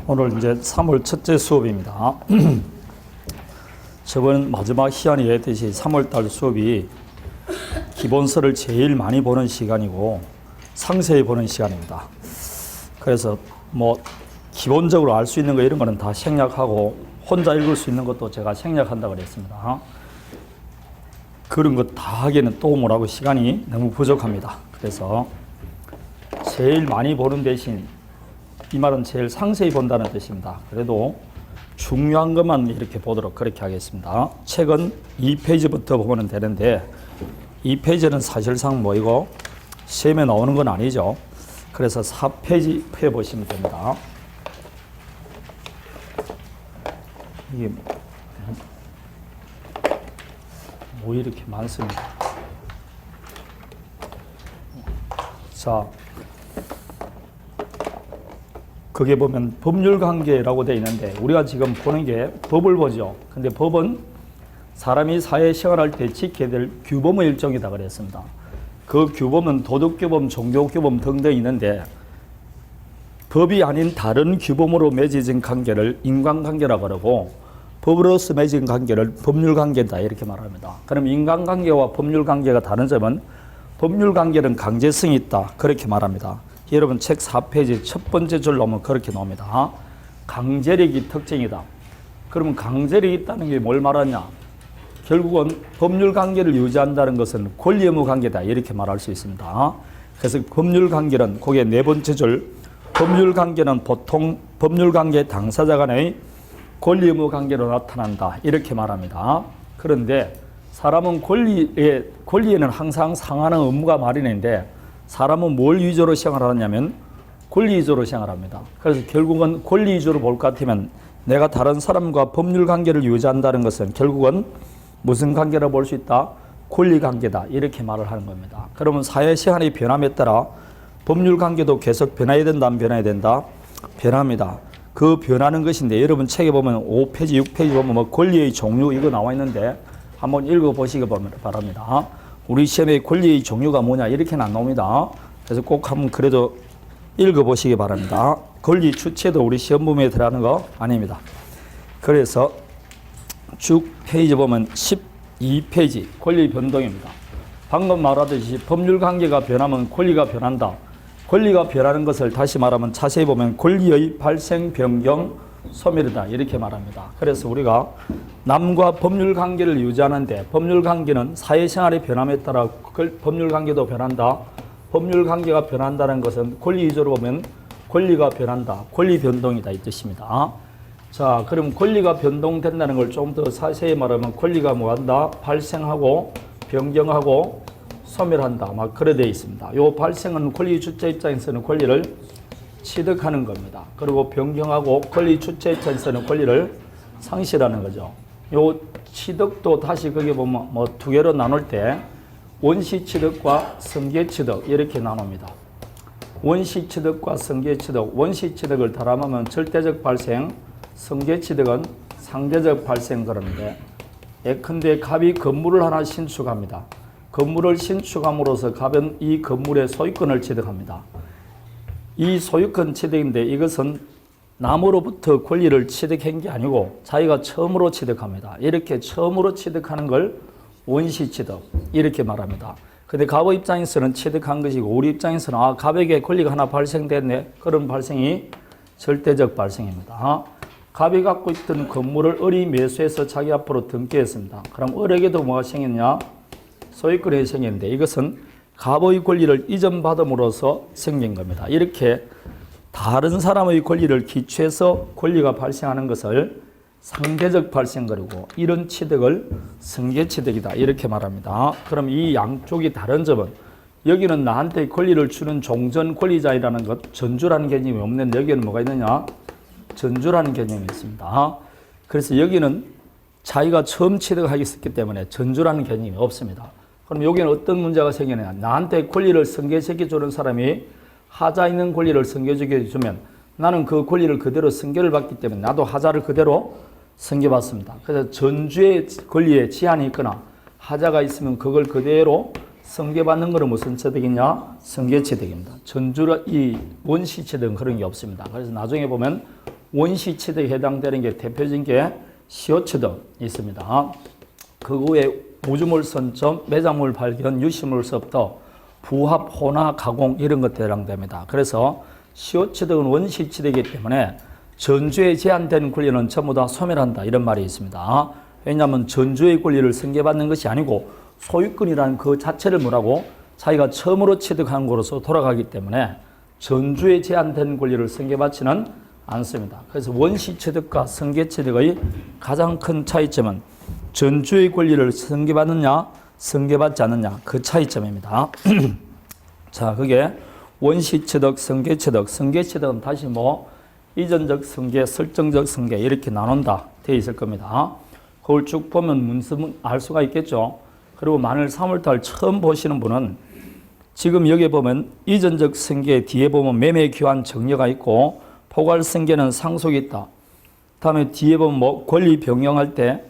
오늘 이제 3월 첫째 수업입니다. 저번 마지막 시간에 했듯이 3월달 수업이 기본서를 제일 많이 보는 시간이고 상세히 보는 시간입니다. 그래서 뭐 기본적으로 알 수 있는 거 이런 거는 다 생략하고 혼자 읽을 수 있는 것도 제가 생략한다고 그랬습니다. 그런 거 다 하기에는 또 뭐라고 시간이 너무 부족합니다. 그래서 제일 많이 보는 대신 이 말은 제일 상세히 본다는 뜻입니다. 그래도 중요한 것만 이렇게 보도록 그렇게 하겠습니다. 책은 2페이지부터 보면 되는데 2페이지는 사실상 뭐 이거 시험에 나오는 건 아니죠. 그래서 4페이지 펴보시면 됩니다. 이게 뭐 이렇게 많습니다. 자, 거기에 보면 법률관계라고 되어 있는데 우리가 지금 보는 게 법을 보죠. 근데 법은 사람이 사회생활할 때 지켜야 될 규범의 일종이다 그랬습니다. 그 규범은 도덕규범, 종교규범 등등 있는데 법이 아닌 다른 규범으로 맺어진 관계를 인간관계라고 그러고 법으로서 맺은 관계를 법률관계다 이렇게 말합니다. 그럼 인간관계와 법률관계가 다른 점은 법률관계는 강제성이 있다 그렇게 말합니다. 여러분 책 4페이지 첫 번째 줄 보면 그렇게 나옵니다. 강제력이 특징이다. 그러면 강제력이 있다는 게 뭘 말하냐? 결국은 법률관계를 유지한다는 것은 권리의무관계다 이렇게 말할 수 있습니다. 그래서 법률관계는 거기에 네 번째 줄 법률관계는 보통 법률관계 당사자 간의 권리의무관계로 나타난다 이렇게 말합니다. 그런데 사람은 권리에는 항상 상하는 의무가 마련인데 사람은 뭘 위주로 생활하냐면 권리 위주로 생활합니다. 그래서 결국은 권리 위주로 볼 것 같으면 내가 다른 사람과 법률 관계를 유지한다는 것은 결국은 무슨 관계로 볼 수 있다? 권리 관계다 이렇게 말을 하는 겁니다. 그러면 사회 시간의 변함에 따라 법률 관계도 계속 변해야 된다 안 변해야 된다? 변합니다. 그 변하는 것인데 여러분 책에 보면 5페이지 6페이지 보면 뭐 권리의 종류 이거 나와 있는데 한번 읽어보시기 바랍니다. 우리 시험의 권리의 종류가 뭐냐 이렇게는 안 나옵니다. 그래서 꼭 한번 그래도 읽어보시기 바랍니다. 권리 주체도 우리 시험 범위에 들어가는 거 아닙니다. 그래서 쭉 페이지 보면 12페이지 권리 변동입니다. 방금 말하듯이 법률관계가 변하면 권리가 변한다. 권리가 변하는 것을 다시 말하면 자세히 보면 권리의 발생, 변경, 소멸이다 이렇게 말합니다. 그래서 우리가 남과 법률관계를 유지하는데 법률관계는 사회생활의 변함에 따라 법률관계도 변한다. 법률관계가 변한다는 것은 권리 위주로 보면 권리가 변한다. 권리 변동이다 이 뜻입니다. 자, 그럼 권리가 변동된다는 걸 좀 더 자세히 말하면 권리가 뭐한다? 발생하고 변경하고 소멸한다. 막 그래 되어 있습니다. 이 발생은 권리 주체 입장에서는 권리를 취득하는 겁니다. 그리고 변경하고 권리 주체 입장에서는 권리를 상실하는 거죠. 요 취득도 다시 거기 보면 뭐 두 개로 나눌 때 원시 취득과 성계 취득 이렇게 나눕니다. 원시 취득과 성계 취득, 원시 취득을 다람하면 절대적 발생, 성계 취득은 상대적 발생 그러는데 예컨대 갑이 건물을 하나 신축합니다. 건물을 신축함으로써 갑은 이 건물의 소유권을 취득합니다. 이 소유권 취득인데 이것은 남으로부터 권리를 취득한 게 아니고 자기가 처음으로 취득합니다. 이렇게 처음으로 취득하는 걸 원시 취득 이렇게 말합니다. 근데 갑의 입장에서는 취득한 것이고 우리 입장에서는 아 갑에게 권리가 하나 발생됐네. 그런 발생이 절대적 발생입니다. 갑이 갖고 있던 건물을 을이 매수해서 자기 앞으로 등기했습니다. 그럼 을에게도 뭐가 생겼냐? 소유권이 생겼는데 이것은 갑의 권리를 이전받음으로써 생긴 겁니다. 이렇게 다른 사람의 권리를 기초해서 권리가 발생하는 것을 상대적 발생거리고 이런 취득을 성계취득이다 이렇게 말합니다. 그럼 이 양쪽이 다른 점은 여기는 나한테 권리를 주는 종전 권리자이라는 것, 전주라는 개념이 없는데 여기는 뭐가 있느냐? 전주라는 개념이 있습니다. 그래서 여기는 자기가 처음 취득하기 있기 때문에 전주라는 개념이 없습니다. 그럼 여기는 어떤 문제가 생기느냐? 나한테 권리를 승계시켜주는 사람이 하자 있는 권리를 승계시켜주면 나는 그 권리를 그대로 승계를 받기 때문에 나도 하자를 그대로 승계받습니다. 그래서 전주의 권리에 제한이 있거나 하자가 있으면 그걸 그대로 승계받는 것은 무슨 취득이냐? 승계취득입니다. 전주의 이 원시취득은 그런 게 없습니다. 그래서 나중에 보면 원시취득에 해당되는 게 대표적인 게 시효취득 있습니다. 그 후에 우주물 선점, 매장물 발견, 유실물서부터 부합, 혼화, 가공 이런 것들에 해당됩니다. 그래서 시효취득은 원시취득이기 때문에 전주에 제한된 권리는 전부 다 소멸한다 이런 말이 있습니다. 왜냐하면 전주의 권리를 승계받는 것이 아니고 소유권이라는 그 자체를 뭐라고 자기가 처음으로 취득한 것으로서 돌아가기 때문에 전주에 제한된 권리를 승계받지는 않습니다. 그래서 원시취득과 승계취득의 가장 큰 차이점은 전주의 권리를 승계받느냐 승계받지 않느냐 그 차이점입니다. 자, 그게 원시취득, 승계취득, 승계취득은 다시 뭐 이전적 승계, 설정적 승계 이렇게 나눈다 되어 있을 겁니다. 그걸 쭉 보면 문서문 알 수가 있겠죠. 그리고 만일 3월달 처음 보시는 분은 지금 여기 보면 이전적 승계 뒤에 보면 매매 교환 정려가 있고 포괄 승계는 상속이 있다. 다음에 뒤에 보면 뭐 권리 변경할 때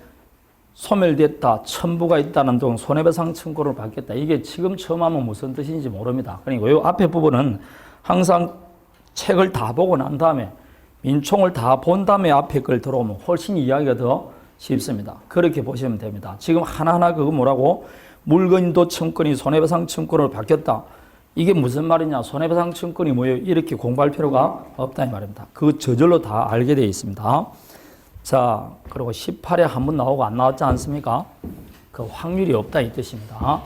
소멸됐다, 첨부가 있다는 등 손해배상 청구를 받겠다. 이게 지금 처음 하면 무슨 뜻인지 모릅니다. 그러니까 이 앞에 부분은 항상 책을 다 보고 난 다음에 민총을 다 본 다음에 앞에 걸 들어오면 훨씬 이야기가 더 쉽습니다. 그렇게 보시면 됩니다. 지금 하나하나 그거 뭐라고? 물건도 청구권이 손해배상 청구권으로 바뀌었다. 이게 무슨 말이냐? 손해배상 청구권이 뭐예요? 이렇게 공부할 필요가 없다 이 말입니다. 그 저절로 다 알게 되어 있습니다. 자, 그리고 18회 한 번 나오고 안 나왔지 않습니까? 그 확률이 없다 이 뜻입니다.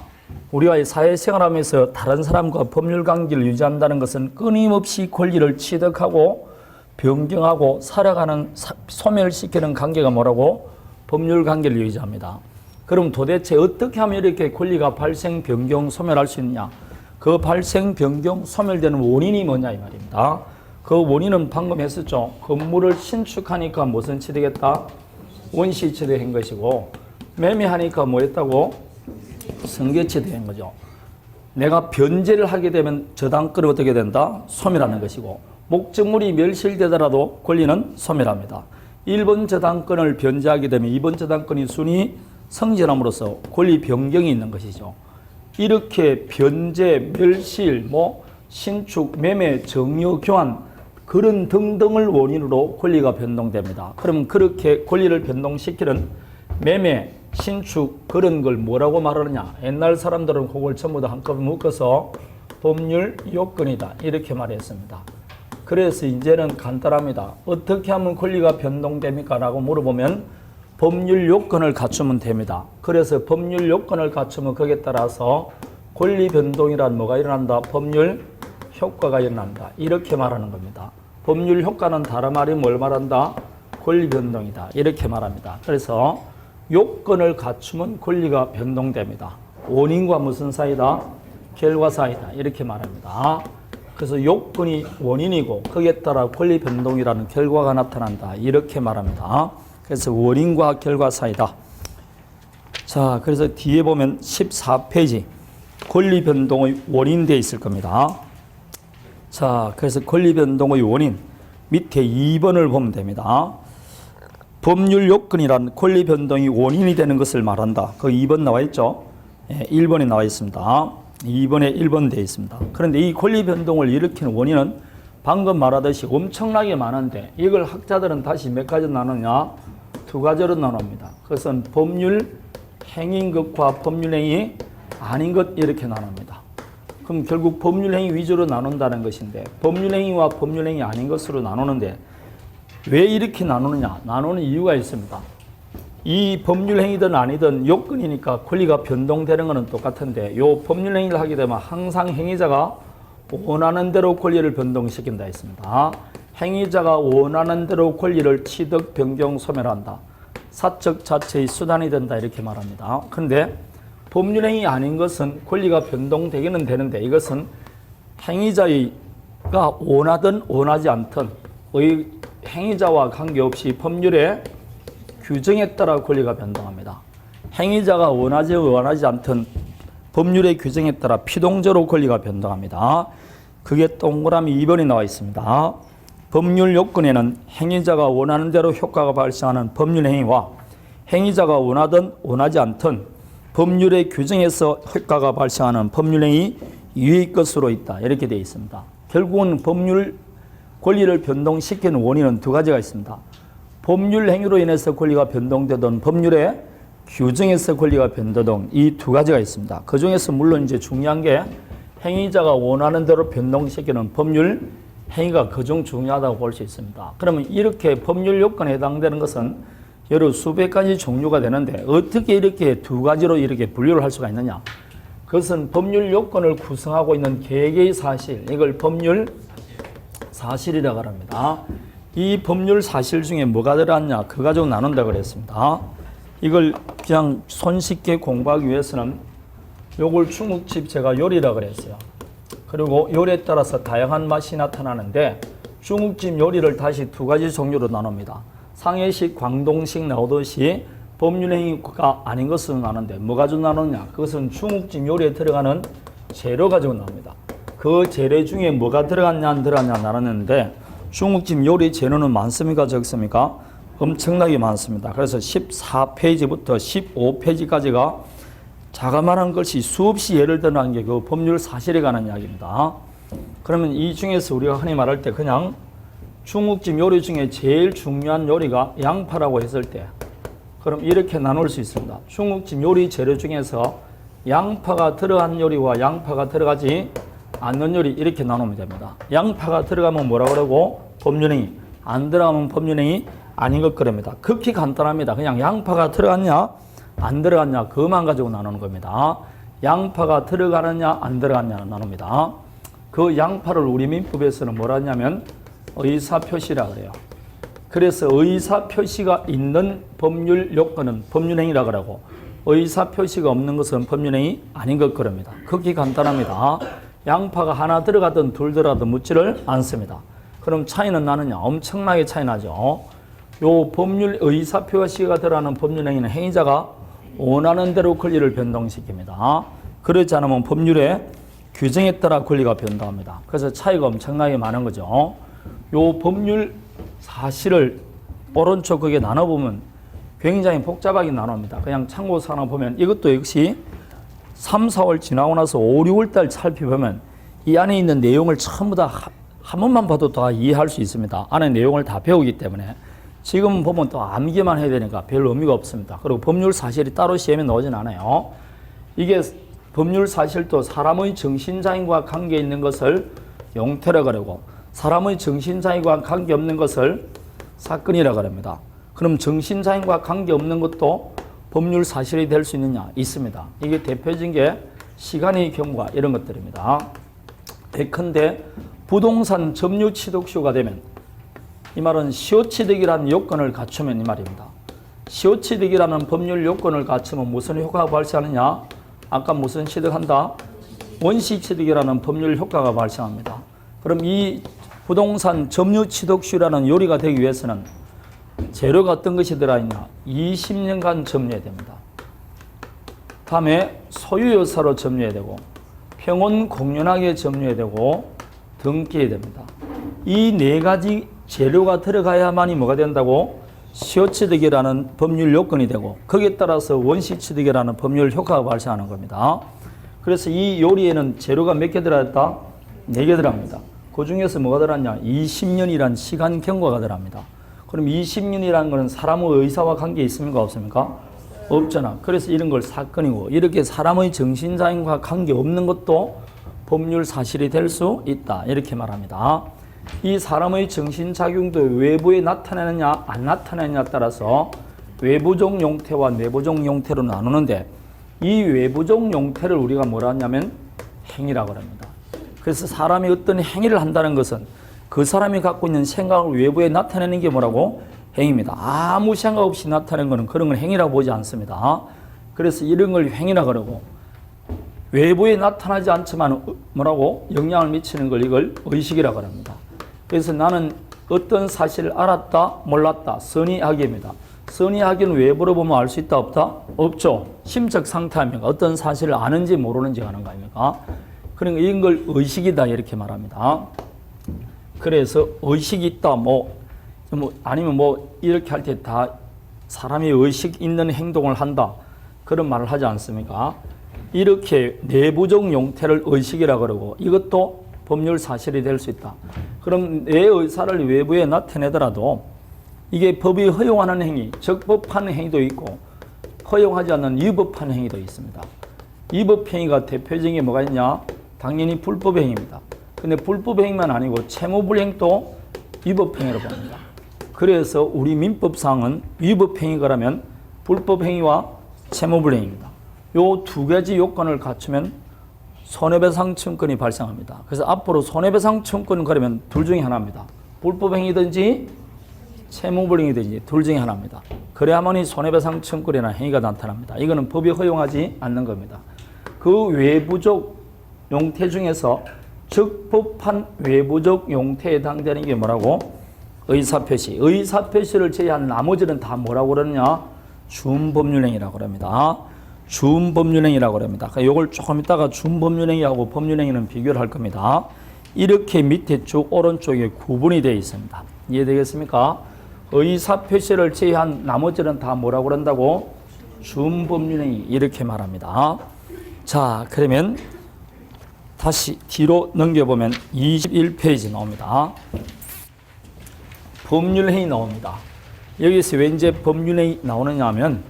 우리가 사회생활하면서 다른 사람과 법률 관계를 유지한다는 것은 끊임없이 권리를 취득하고 변경하고 살아가는 소멸시키는 관계가 뭐라고? 법률 관계를 유지합니다. 그럼 도대체 어떻게 하면 이렇게 권리가 발생, 변경, 소멸할 수 있느냐? 그 발생, 변경, 소멸되는 원인이 뭐냐 이 말입니다. 그 원인은 방금 했었죠. 건물을 신축하니까 무슨 취득했다? 원시 취득한 것이고 매매하니까 뭐 했다고? 승계 취득한 거죠. 내가 변제를 하게 되면 저당권이 어떻게 된다? 소멸하는 것이고 목적물이 멸실되더라도 권리는 소멸합니다. 1번 저당권을 변제하게 되면 2번 저당권이 순위 성질함으로써 권리 변경이 있는 것이죠. 이렇게 변제, 멸실, 뭐 신축, 매매, 정려, 교환 그런 등등을 원인으로 권리가 변동됩니다. 그러면 그렇게 권리를 변동시키는 매매, 신축 그런 걸 뭐라고 말하느냐? 옛날 사람들은 그걸 전부 다 한꺼번에 묶어서 법률 요건이다 이렇게 말했습니다. 그래서 이제는 간단합니다. 어떻게 하면 권리가 변동됩니까? 라고 물어보면 법률 요건을 갖추면 됩니다. 그래서 법률 요건을 갖추면 거기에 따라서 권리 변동이란 뭐가 일어난다? 법률 효과가 일어난다. 이렇게 말하는 겁니다. 법률 효과는 다른 말이 뭘 말한다? 권리 변동이다. 이렇게 말합니다. 그래서 요건을 갖추면 권리가 변동됩니다. 원인과 무슨 사이다? 결과 사이다. 이렇게 말합니다. 그래서 요건이 원인이고 거기에 따라 권리 변동이라는 결과가 나타난다. 이렇게 말합니다. 그래서 원인과 결과 사이다. 자, 그래서 뒤에 보면 14페이지 권리 변동의 원인 되어 있을 겁니다. 자, 그래서 권리 변동의 원인 밑에 2번을 보면 됩니다. 법률 요건이란 권리 변동이 원인이 되는 것을 말한다. 그 2번 나와 있죠? 1번에 나와 있습니다. 2번에 1번 되어 있습니다. 그런데 이 권리 변동을 일으키는 원인은 방금 말하듯이 엄청나게 많은데 이걸 학자들은 다시 몇 가지로 나누냐? 두 가지로 나눕니다. 그것은 법률 행위인 것과 법률 행위 아닌 것 이렇게 나눕니다. 그럼 결국 법률 행위 위주로 나눈다는 것인데 법률 행위와 법률 행위 아닌 것으로 나누는데 왜 이렇게 나누느냐? 나누는 이유가 있습니다. 이 법률 행위든 아니든 요건이니까 권리가 변동되는 것은 똑같은데 요 법률 행위를 하게 되면 항상 행위자가 원하는 대로 권리를 변동시킨다 했습니다. 행위자가 원하는 대로 권리를 취득, 변경, 소멸한다. 사적 자체의 수단이 된다 이렇게 말합니다. 그런데 법률 행위 아닌 것은 권리가 변동되기는 되는데 이것은 행위자가 원하든 원하지 않든 행위자와 관계없이 법률의 규정에 따라 권리가 변동합니다. 행위자가 원하지 않든 법률의 규정에 따라 피동적으로 권리가 변동합니다. 그게 동그라미 2번이 나와 있습니다. 법률 요건에는 행위자가 원하는 대로 효과가 발생하는 법률 행위와 행위자가 원하든 원하지 않든 법률의 규정에서 효과가 발생하는 법률 행위 유의 것으로 있다. 이렇게 되어 있습니다. 결국은 법률 권리를 변동시키는 원인은 두 가지가 있습니다. 법률 행위로 인해서 권리가 변동되든 법률의 규정에서 권리가 변동되든 이 두 가지가 있습니다. 그 중에서 물론 이제 중요한 게 행위자가 원하는 대로 변동시키는 법률 행위가 그중 중요하다고 볼 수 있습니다. 그러면 이렇게 법률 요건에 해당되는 것은 여러 수백 가지 종류가 되는데 어떻게 이렇게 두 가지로 이렇게 분류를 할 수가 있느냐? 그것은 법률 요건을 구성하고 있는 개개의 사실, 이걸 법률 사실이라고 합니다. 이 법률 사실 중에 뭐가 들어갔냐? 그거 가지고 나눈다 그랬습니다. 이걸 그냥 손쉽게 공부하기 위해서는 요걸 중국집 제가 요리라고 그랬어요. 그리고 요리에 따라서 다양한 맛이 나타나는데 중국집 요리를 다시 두 가지 종류로 나눕니다. 상해식, 광동식 나오듯이 법률행위가 아닌 것은 나누는데 뭐 가지고 나누느냐? 그것은 중국집 요리에 들어가는 재료 가지고 나옵니다. 그 재료 중에 뭐가 들어갔냐 안 들어갔냐 나눴는데 중국집 요리 재료는 많습니까 적습니까? 엄청나게 많습니다. 그래서 14페이지부터 15페이지까지가 자그마한 것이 수없이 예를 들어간 게 그 법률 사실에 관한 이야기입니다. 그러면 이 중에서 우리가 흔히 말할 때 그냥 중국집 요리 중에 제일 중요한 요리가 양파라고 했을 때 그럼 이렇게 나눌 수 있습니다. 중국집 요리 재료 중에서 양파가 들어간 요리와 양파가 들어가지 않는 요리 이렇게 나누면 됩니다. 양파가 들어가면 뭐라고 그러고 법률행위, 안 들어가면 법률행위 아닌 것 그럽니다. 극히 간단합니다. 그냥 양파가 들어갔냐 안 들어갔냐 그것만 가지고 나누는 겁니다. 양파가 들어가느냐 안 들어갔냐 나눕니다. 그 양파를 우리 민법에서는 뭐라 하냐면 의사표시라 그래요. 그래서 의사표시가 있는 법률 요건은 법률행위라고 하고 의사표시가 없는 것은 법률행위 아닌 것 그럽니다. 극히 간단합니다. 양파가 하나 들어가든 둘 들어가든 묻지를 않습니다. 그럼 차이는 나느냐? 엄청나게 차이 나죠. 요 법률 의사표시가 들어가는 법률행위는 행위자가 원하는 대로 권리를 변동시킵니다. 그렇지 않으면 법률의 규정에 따라 권리가 변동합니다. 그래서 차이가 엄청나게 많은 거죠. 요 법률 사실을 오른쪽 거기에 나눠보면 굉장히 복잡하게 나눕니다. 그냥 참고사항 보면 이것도 역시 3, 4월 지나고 나서 5, 6월 달 살펴보면 이 안에 있는 내용을 전부 다 한 번만 봐도 다 이해할 수 있습니다. 안에 내용을 다 배우기 때문에 지금 보면 또 암기만 해야 되니까 별 의미가 없습니다. 그리고 법률 사실이 따로 시험에 나오진 않아요. 이게 법률 사실도 사람의 정신장애와 관계 있는 것을 용태라고 그러고 사람의 정신장애와 관계 없는 것을 사건이라고 합니다. 그럼 정신장애와 관계 없는 것도 법률 사실이 될 수 있느냐? 있습니다. 이게 대표적인 게 시간의 경과 이런 것들입니다. 예컨대 부동산 점유 취득수가 되면 이 말은 시효취득이라는 요건을 갖추면 이 말입니다. 시효취득이라는 법률 요건을 갖추면 무슨 효과가 발생하느냐? 아까 무슨 취득한다? 원시취득이라는 법률 효과가 발생합니다. 그럼 이 부동산 점유 취득수라는 요리가 되기 위해서는 재료가 어떤 것이 들어있냐? 20년간 점유해야 됩니다. 다음에 소유여사로 점유해야 되고 평온 공연하게 점유해야 되고 등기해야 됩니다. 이 네 가지 재료가 들어가야만이 뭐가 된다고? 시효취득이라는 법률 요건이 되고 거기에 따라서 원시취득이라는 법률 효과가 발생하는 겁니다. 그래서 이 요리에는 재료가 몇 개 들어갔다? 4개 들어갑니다. 그 중에서 뭐가 들어갔냐? 20년이란 시간 경과가 들어갑니다. 그럼 20년이라는 것은 사람의 의사와 관계 있습니까? 없습니까? 없잖아. 그래서 이런 걸 사건이고 이렇게 사람의 정신장애와 관계 없는 것도 법률 사실이 될 수 있다. 이렇게 말합니다. 이 사람의 정신작용도 외부에 나타나느냐 안 나타나느냐에 따라서 외부적 용태와 내부적 용태로 나누는데 이 외부적 용태를 우리가 뭐라 하냐면 행위라고 합니다. 그래서 사람이 어떤 행위를 한다는 것은 그 사람이 갖고 있는 생각을 외부에 나타내는 게 뭐라고? 행위입니다. 아무 생각 없이 나타내는 것은 그런 걸 행위라고 보지 않습니다. 그래서 이런 걸 행위라고 그러고 외부에 나타나지 않지만 뭐라고? 영향을 미치는 걸 이걸 의식이라고 합니다. 그래서 나는 어떤 사실을 알았다, 몰랐다, 선의하기입니다. 선의하기는 외부로 보면 알 수 있다, 없다? 없죠. 심적 상태 아닙니까? 어떤 사실을 아는지 모르는지 하는 거 아닙니까? 그러니까 이런 걸 의식이다 이렇게 말합니다. 그래서 의식이 있다, 아니면 이렇게 할 때 다 사람이 의식 있는 행동을 한다. 그런 말을 하지 않습니까? 이렇게 내부적 용태를 의식이라고 그러고 이것도 법률 사실이 될 수 있다. 그럼 내 의사를 외부에 나타내더라도 이게 법이 허용하는 행위, 적법한 행위도 있고 허용하지 않는 위법한 행위도 있습니다. 위법 행위가 대표적인 게 뭐가 있냐? 당연히 불법 행위입니다. 근데 불법 행위만 아니고 채무불이행도 위법 행위로 봅니다. 그래서 우리 민법상은 위법 행위가라면 불법 행위와 채무불이행입니다. 요 두 가지 요건을 갖추면 손해배상 청구권이 발생합니다. 그래서 앞으로 손해배상 청구권은 그러면 둘 중에 하나입니다. 불법 행위든지 채무불이행이든지 둘 중에 하나입니다. 그래야만이 손해배상 청구권이나 행위가 나타납니다. 이거는 법이 허용하지 않는 겁니다. 그 외부적 용태 중에서 적법한 외부적 용태에 해당되는 게 뭐라고? 의사표시. 의사표시를 제외한 나머지는 다 뭐라고 그러느냐? 준법률행위라고 그럽니다. 준법률행위라고 그럽니다. 그러니까 이걸 조금 이따가 준법률행위하고 법률행위는 비교를 할 겁니다. 이렇게 밑에 쭉 오른쪽에 구분이 되어 있습니다. 이해되겠습니까? 의사표시를 제외한 나머지는 다 뭐라고 그런다고? 준법률행위 이렇게 말합니다. 자, 그러면 다시 뒤로 넘겨보면 21페이지 나옵니다. 법률행위 나옵니다. 여기서 왜 이제 법률행위 나오느냐 하면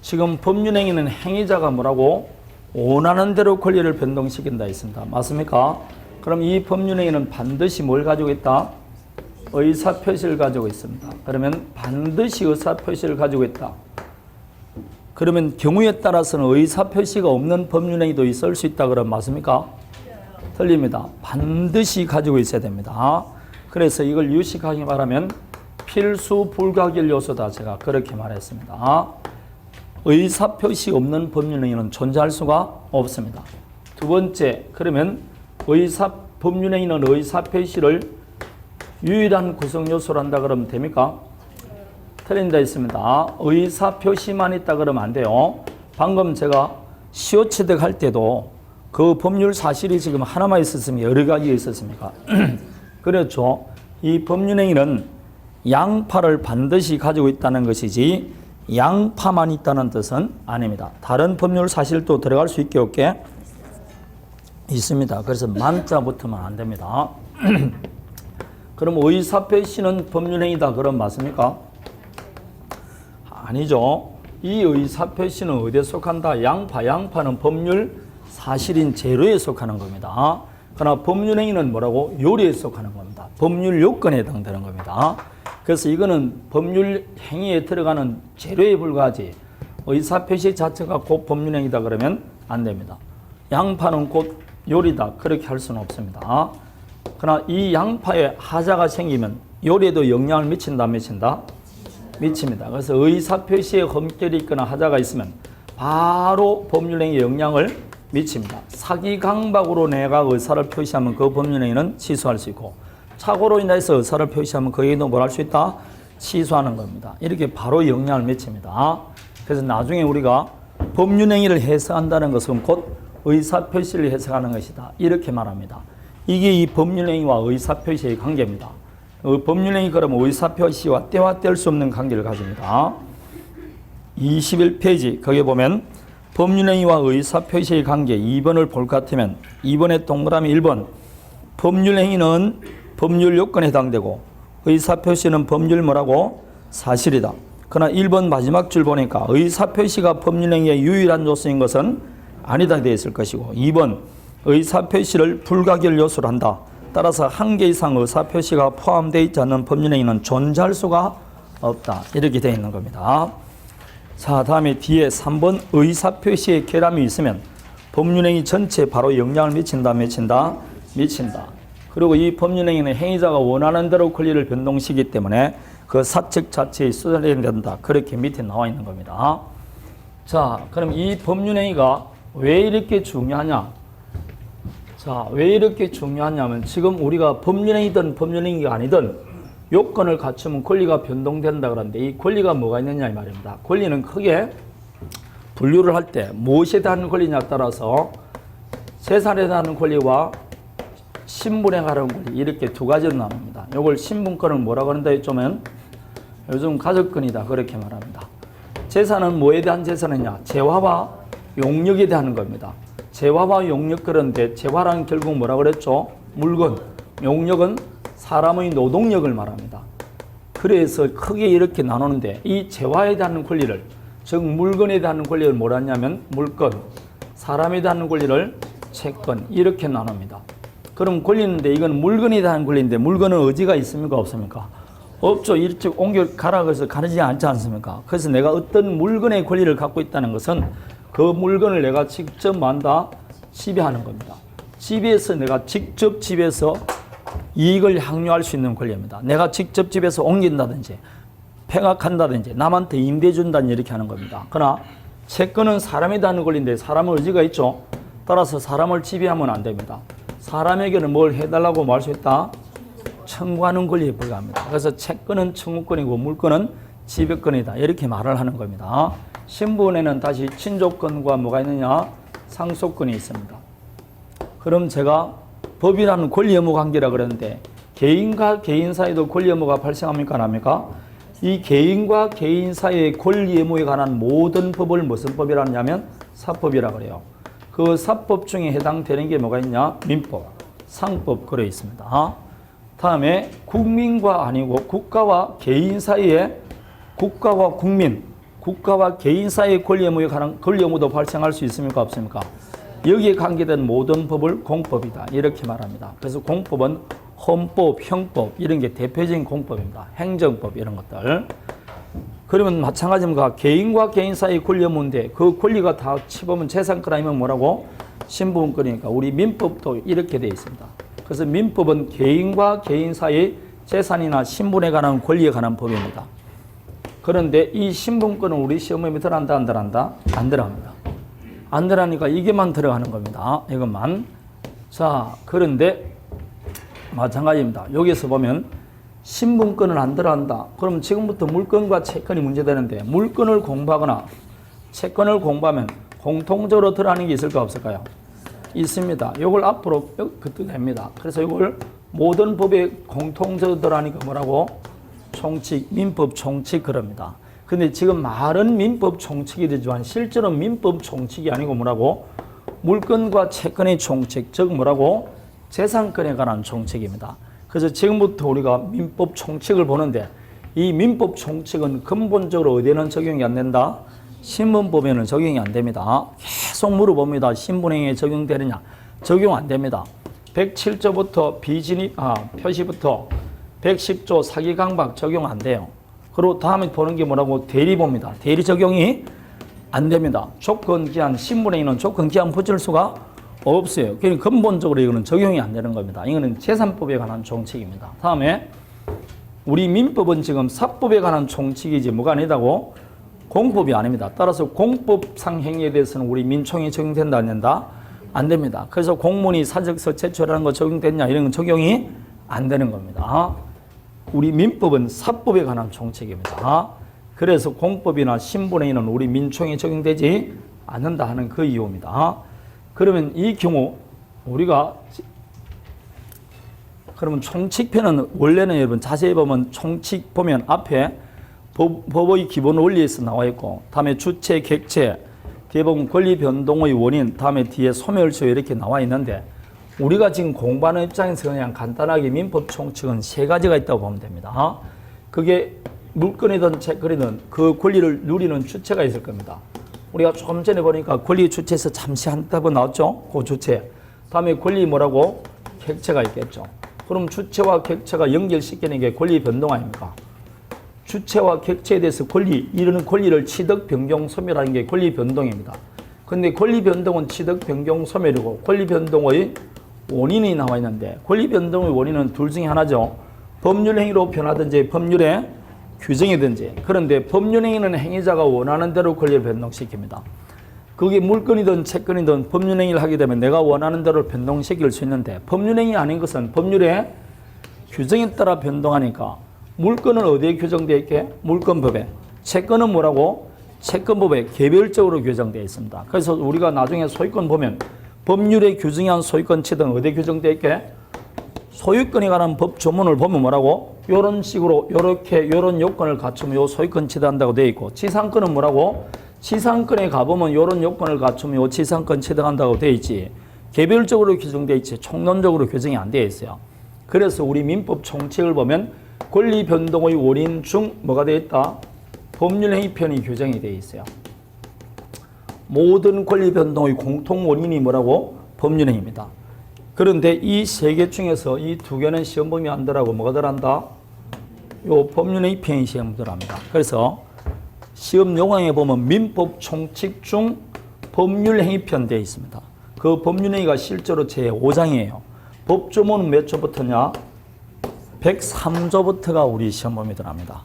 지금 법률행위는 행위자가 뭐라고? 원하는 대로 권리를 변동시킨다 했습니다. 맞습니까? 그럼 이 법률행위는 반드시 뭘 가지고 있다? 의사표시를 가지고 있습니다. 그러면 반드시 의사표시를 가지고 있다. 그러면 경우에 따라서는 의사표시가 없는 법률행위도 있을 수 있다 그러면 맞습니까? 틀립니다. 반드시 가지고 있어야 됩니다. 그래서 이걸 유식하게 말하면 필수 불가결 요소다. 제가 그렇게 말했습니다. 의사표시 없는 법률행위는 존재할 수가 없습니다. 두 번째, 그러면 법률행위는 의사표시를 유일한 구성요소로 한다 그러면 됩니까? 틀린다 했습니다. 의사표시만 있다 그러면 안 돼요. 방금 제가 시효취득 할 때도 그 법률 사실이 지금 하나만 있었으면 여러 가지가 있었습니까? 그렇죠. 이 법률행위는 양파를 반드시 가지고 있다는 것이지 양파만 있다는 뜻은 아닙니다. 다른 법률 사실도 들어갈 수 있게 없게 있습니다. 그래서 만자 붙으면 안 됩니다. 그럼 의사표시는 법률행위다 그럼 맞습니까? 아니죠. 이 의사표시는 어디에 속한다? 양파는 법률 사실인 재료에 속하는 겁니다. 그러나 법률행위는 뭐라고? 요리에 속하는 겁니다. 법률 요건에 해당되는 겁니다. 그래서 이거는 법률 행위에 들어가는 재료에 불과하지 의사표시 자체가 곧 법률행위다 그러면 안 됩니다. 양파는 곧 요리다 그렇게 할 수는 없습니다. 그러나 이 양파에 하자가 생기면 요리에도 영향을 미친다 안 미친다? 미칩니다. 그래서 의사표시에 흠결이 있거나 하자가 있으면 바로 법률행위에 영향을 미칩니다. 사기강박으로 내가 의사를 표시하면 그 법률행위는 취소할 수 있고 착오로 인해서 의사를 표시하면 그 얘기도 뭘 할 수 있다? 취소하는 겁니다. 이렇게 바로 영향을 미칩니다. 그래서 나중에 우리가 법률행위를 해석한다는 것은 곧 의사표시를 해석하는 것이다. 이렇게 말합니다. 이게 이 법률행위와 의사표시의 관계입니다. 법률행위 그러면 의사표시와 떼와 뗄 수 없는 관계를 가집니다. 21페이지 거기에 보면 법률행위와 의사표시의 관계 2번을 볼 것 같으면 2번의 동그라미 1번 법률행위는 법률 요건에 해당되고 의사표시는 법률 뭐라고? 사실이다. 그러나 1번 마지막 줄 보니까 의사표시가 법률행위의 유일한 요소인 것은 아니다 되어 있을 것이고 2번 의사표시를 불가결 요소로 한다. 따라서 한 개 이상 의사표시가 포함되어 있지 않는 법률행위는 존재할 수가 없다. 이렇게 되어 있는 겁니다. 자, 다음에 뒤에 3번 의사표시에 결함이 있으면 법률행위 전체에 바로 영향을 미친다, 미친다? 미친다. 그리고 이 법률행위는 행위자가 원하는 대로 권리를 변동시키기 때문에 그 사측 자체에 수정해야 된다. 그렇게 밑에 나와 있는 겁니다. 자, 그럼 이 법률행위가 왜 이렇게 중요하냐? 자, 왜 이렇게 중요하냐면 지금 우리가 법률행위든 법률행위가 아니든 요건을 갖추면 권리가 변동된다 그러는데 이 권리가 뭐가 있느냐 이 말입니다. 권리는 크게 분류를 할 때 무엇에 대한 권리냐에 따라서 재산에 대한 권리와 신분에 관한 권리 이렇게 두 가지로 나눕니다. 이걸 신분권을 뭐라고 하는다 했자면 요즘 가족권이다 그렇게 말합니다. 재산은 뭐에 대한 재산이냐? 재화와 용역에 대한 겁니다. 재화와 용역 그런데 재화라는 결국 뭐라 그랬죠? 물건. 용역은 사람의 노동력을 말합니다. 그래서 크게 이렇게 나누는데 이 재화에 대한 권리를 즉 물건에 대한 권리를 뭐라 하냐면 물건, 사람에 대한 권리를 채권 이렇게 나눕니다. 그럼 권리인데 이건 물건에 대한 권리인데 물건은 의지가 있습니까 없습니까? 없죠. 일찍 옮겨 가라 그래서 가르지 않지 않습니까? 그래서 내가 어떤 물건의 권리를 갖고 있다는 것은 그 물건을 내가 직접 만다 지배하는 겁니다. 지배해서 내가 직접 집에서 이익을 향유할 수 있는 권리입니다. 내가 직접 집에서 옮긴다든지 폐각한다든지 남한테 임대 준다든지 이렇게 하는 겁니다. 그러나 채권은 사람에 대한 권리인데 사람의 의지가 있죠. 따라서 사람을 지배하면 안 됩니다. 사람에게는 뭘 해달라고 말 수 있다? 청구하는 권리에 불과합니다. 그래서 채권은 청구권이고 물건은 지배권이다. 이렇게 말을 하는 겁니다. 신분에는 다시 친족권과 뭐가 있느냐? 상속권이 있습니다. 그럼 제가 법이라는 권리 의무 관계라 그러는데 개인과 개인 사이도 권리 의무가 발생합니까? 안 합니까? 이 개인과 개인 사이의 권리 의무에 관한 모든 법을 무슨 법이라 하냐면 사법이라 그래요. 그 사법 중에 해당되는 게 뭐가 있냐? 민법, 상법 그래 있습니다. 다음에 국민과 아니고 국가와 개인 사이에 국가와 국민, 국가와 개인 사이의 권리 의무에 관한 권리 의무도 발생할 수 있습니까? 없습니까? 여기에 관계된 모든 법을 공법이다. 이렇게 말합니다. 그래서 공법은 헌법, 형법 이런 게 대표적인 공법입니다. 행정법 이런 것들. 그러면 마찬가지입니다. 개인과 개인 사이의 권리 의무인데 그 권리가 다 치보면 재산권 아니면 뭐라고? 신분권이니까 우리 민법도 이렇게 되어 있습니다. 그래서 민법은 개인과 개인 사이의 재산이나 신분에 관한 권리에 관한 법입니다. 그런데 이 신분권은 우리 시험에 들어간다 안 들어간다? 안 들어갑니다. 안 들어가니까 이게만 들어가는 겁니다. 이것만. 자, 그런데 마찬가지입니다. 여기서 보면 신분권은 안 들어간다. 그럼 지금부터 물건과 채권이 문제되는데 물건을 공부하거나 채권을 공부하면 공통적으로 들어가는 게 있을까 없을까요? 있습니다. 이걸 앞으로 그때 됩니다. 그래서 이걸 모든 법에 공통적으로 들어가니까 뭐라고? 총칙, 민법 총칙 그럽니다. 근데 지금 말은 민법 총칙이 되지만 실제로 민법 총칙이 아니고 뭐라고? 물건과 채권의 총칙, 즉 뭐라고? 재산권에 관한 총칙입니다. 그래서 지금부터 우리가 민법 총칙을 보는데 이 민법 총칙은 근본적으로 어디에는 적용이 안 된다? 신분법에는 적용이 안 됩니다. 계속 물어봅니다. 신분행위에 적용되느냐? 적용 안 됩니다. 107조부터 표시부터 110조 사기강박 적용 안 돼요. 그리고 다음에 보는 게 뭐라고? 대리봅니다. 대리 적용이 안 됩니다. 조건기한, 신분행위는 조건기한 붙일 수가 없어요. 그러니까 근본적으로 이거는 적용이 안 되는 겁니다. 이거는 재산법에 관한 총칙입니다. 다음에 우리 민법은 지금 사법에 관한 총칙이지 뭐가 아니다고? 공법이 아닙니다. 따라서 공법상 행위에 대해서는 우리 민총이 적용된다 안 된다? 안 됩니다. 그래서 공문이 사적서 제출하는 거 적용됐냐 이런 건 적용이 안 되는 겁니다. 우리 민법은 사법에 관한 총칙입니다. 그래서 공법이나 신분행위는 우리 민총이 적용되지 않는다 하는 그 이유입니다. 그러면 이 경우 우리가 그러면 총칙편은 원래는 여러분 자세히 보면 총칙 보면 앞에 법의 기본 원리에서 나와 있고 다음에 주체, 객체, 뒤에 보면 권리 변동의 원인, 다음에 뒤에 소멸시효 이렇게 나와 있는데 우리가 지금 공부하는 입장에서 그냥 간단하게 민법 총칙은 세 가지가 있다고 보면 됩니다. 그게 물건이든 채권이든 그 권리를 누리는 주체가 있을 겁니다. 우리가 조금 전에 보니까 권리 주체에서 잠시 한번 나왔죠? 그 주체. 다음에 권리 뭐라고? 객체가 있겠죠. 그럼 주체와 객체가 연결시키는 게 권리 변동 아닙니까? 주체와 객체에 대해서 이런 권리를 취득, 변경, 소멸하는 게 권리 변동입니다. 근데 권리 변동은 취득, 변경, 소멸이고 권리 변동의 원인이 나와 있는데 권리 변동의 원인은 둘 중에 하나죠. 법률 행위로 변하든지 법률의 규정이든지. 그런데 법률 행위는 행위자가 원하는 대로 권리를 변동시킵니다. 그게 물건이든 채권이든 법률 행위를 하게 되면 내가 원하는 대로 변동시킬 수 있는데 법률 행위 아닌 것은 법률의 규정에 따라 변동하니까 물건은 어디에 규정되어 있게? 물건법에. 채권은 뭐라고? 채권법에 개별적으로 규정되어 있습니다. 그래서 우리가 나중에 소유권 보면 법률에 규정한 소유권치등 어디에 규정되어 있게? 소유권에 관한 법 조문을 보면 뭐라고? 이런 식으로 이런 요건을 갖추면 요 소유권 취득한다고 되어 있고 지상권은 뭐라고? 지상권에 가보면 이런 요건을 갖추면 이 지상권 취득한다고 되어 있지. 개별적으로 규정되어 있지 총론적으로 규정이 안 되어 있어요. 그래서 우리 민법 총칙을 보면 권리 변동의 원인 중 뭐가 되어 있다? 법률행위편이 규정이 되어 있어요. 모든 권리 변동의 공통 원인이 뭐라고? 법률행위입니다. 그런데 이 세 개 중에서 이 두 개는 시험 범위 안 들어가고 뭐가 들어간다? 요 법률행위편이 시험 들어갑니다. 그래서 시험 요강에 보면 민법 총칙 중 법률행위편 되어 있습니다. 그 법률행위가 실제로 제5장이에요. 법조문은 몇 조부터냐? 103조부터가 우리 시험 범위 들어갑니다.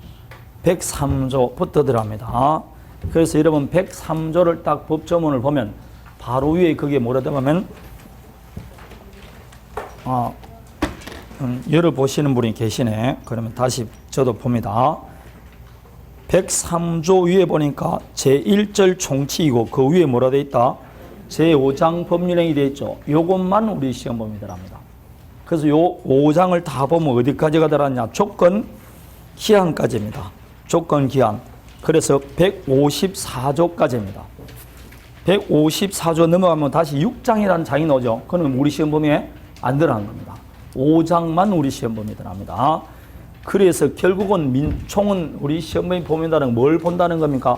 103조부터 들어갑니다. 그래서 여러분 103조를 딱 법조문을 보면 바로 위에 그게 뭐라고 하면 열어보시는 분이 계시네. 그러면 다시 저도 봅니다. 103조 위에 보니까 제1절 총칙이고 그 위에 뭐라 되어 있다? 제5장 법률행위 되어 있죠. 요것만 우리 시험 범위 들어갑니다. 그래서 요 5장을 다 보면 어디까지가 들어갔냐? 조건 기한까지입니다. 조건 기한. 그래서 154조까지입니다. 154조 넘어가면 다시 6장이라는 장이 나오죠. 그건 우리 시험 범위에 안 들어간 겁니다. 5장만 우리 시험 범위에 들어갑니다. 그래서 결국은 민총은 우리 시험 범위 보면다는 뭘 본다는 겁니까?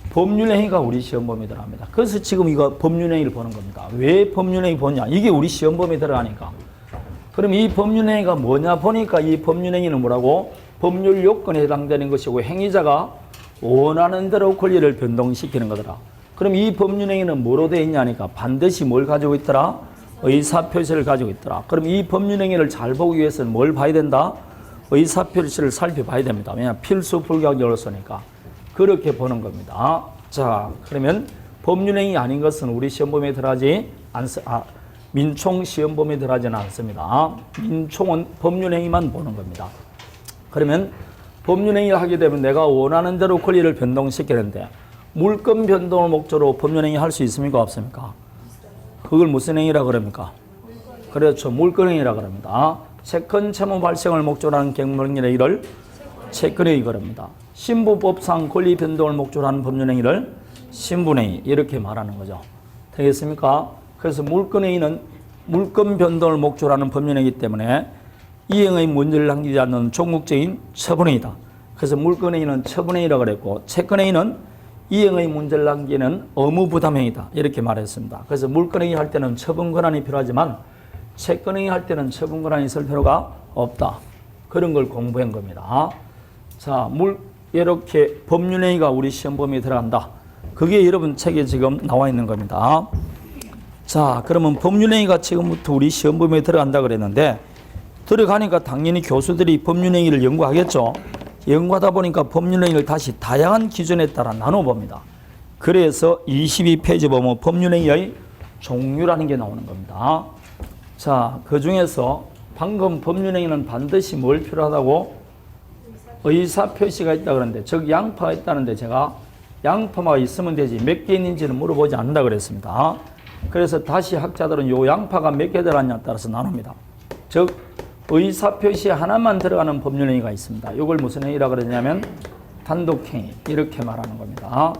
법률행위가 우리 시험 범위에 들어갑니다. 그래서 지금 이거 법률행위를 보는 겁니다. 왜 법률행위 보냐? 이게 우리 시험 범위에 들어가니까. 그럼 이 법률행위가 뭐냐 보니까 이 법률행위는 뭐라고? 법률 요건에 해당되는 것이고 행위자가 원하는 대로 권리를 변동시키는 거더라. 그럼 이 법률행위는 뭐로 되어 있냐니까 반드시 뭘 가지고 있더라? 의사표시를 가지고 있더라. 그럼 이 법률행위를 잘 보기 위해서는 뭘 봐야 된다? 의사표시를 살펴봐야 됩니다. 왜냐하면 필수 불가하기 어렵으니까. 그렇게 보는 겁니다. 자, 그러면 법률행위 아닌 것은 우리 시험 범위에 들어가지 민총 시험 범위에 들어가지는 않습니다. 민총은 법률행위만 보는 겁니다. 그러면 법률행위를 하게 되면 내가 원하는 대로 권리를 변동시키는데 물권 변동을 목적으로 법률행위 할 수 있습니까? 없습니까? 그걸 무슨 행위라 그럽니까? 그렇죠. 물권행위라 그럽니다. 채권 채무 발생을 목적으로 하는 갱물행위를 채권행위 그럽니다. 신부법상 권리 변동을 목적으로 하는 법률행위를 신분행위 이렇게 말하는 거죠. 되겠습니까? 그래서 물권행위는 물권 변동을 목적으로 하는 법률행위이기 때문에 이행의 문제를 남기지 않는 종국적인 처분행위다. 그래서 물권행위는 처분행위라고 그랬고 채권행위는 이행의 문제를 남기는 의무부담행위다. 이렇게 말했습니다. 그래서 물권행위 할 때는 처분 권한이 필요하지만 채권행위 할 때는 처분 권한이 있을 필요가 없다. 그런 걸 공부한 겁니다. 자, 이렇게 법률행위가 우리 시험 범위에 들어간다. 그게 여러분 책에 지금 나와 있는 겁니다. 자, 그러면 법률행위가 지금부터 우리 시험 범위에 들어간다 그랬는데 들어가니까 당연히 교수들이 법률행위를 연구하겠죠. 연구하다 보니까 법률행위를 다시 다양한 기준에 따라 나눠봅니다. 그래서 22페이지 보면 법률행위의 종류라는 게 나오는 겁니다. 자, 그 중에서 방금 법률행위는 반드시 뭘 필요하다고? 의사표시가 있다 그러는데 즉 양파가 있다는데 제가 양파가 있으면 되지 몇 개 있는지는 물어보지 않는다 그랬습니다. 그래서 다시 학자들은 요 양파가 몇 개 들어갔냐에 따라서 나눕니다. 즉 의사표시 하나만 들어가는 법률행위가 있습니다. 이걸 무슨 행위라고 그러냐면 단독행위 이렇게 말하는 겁니다.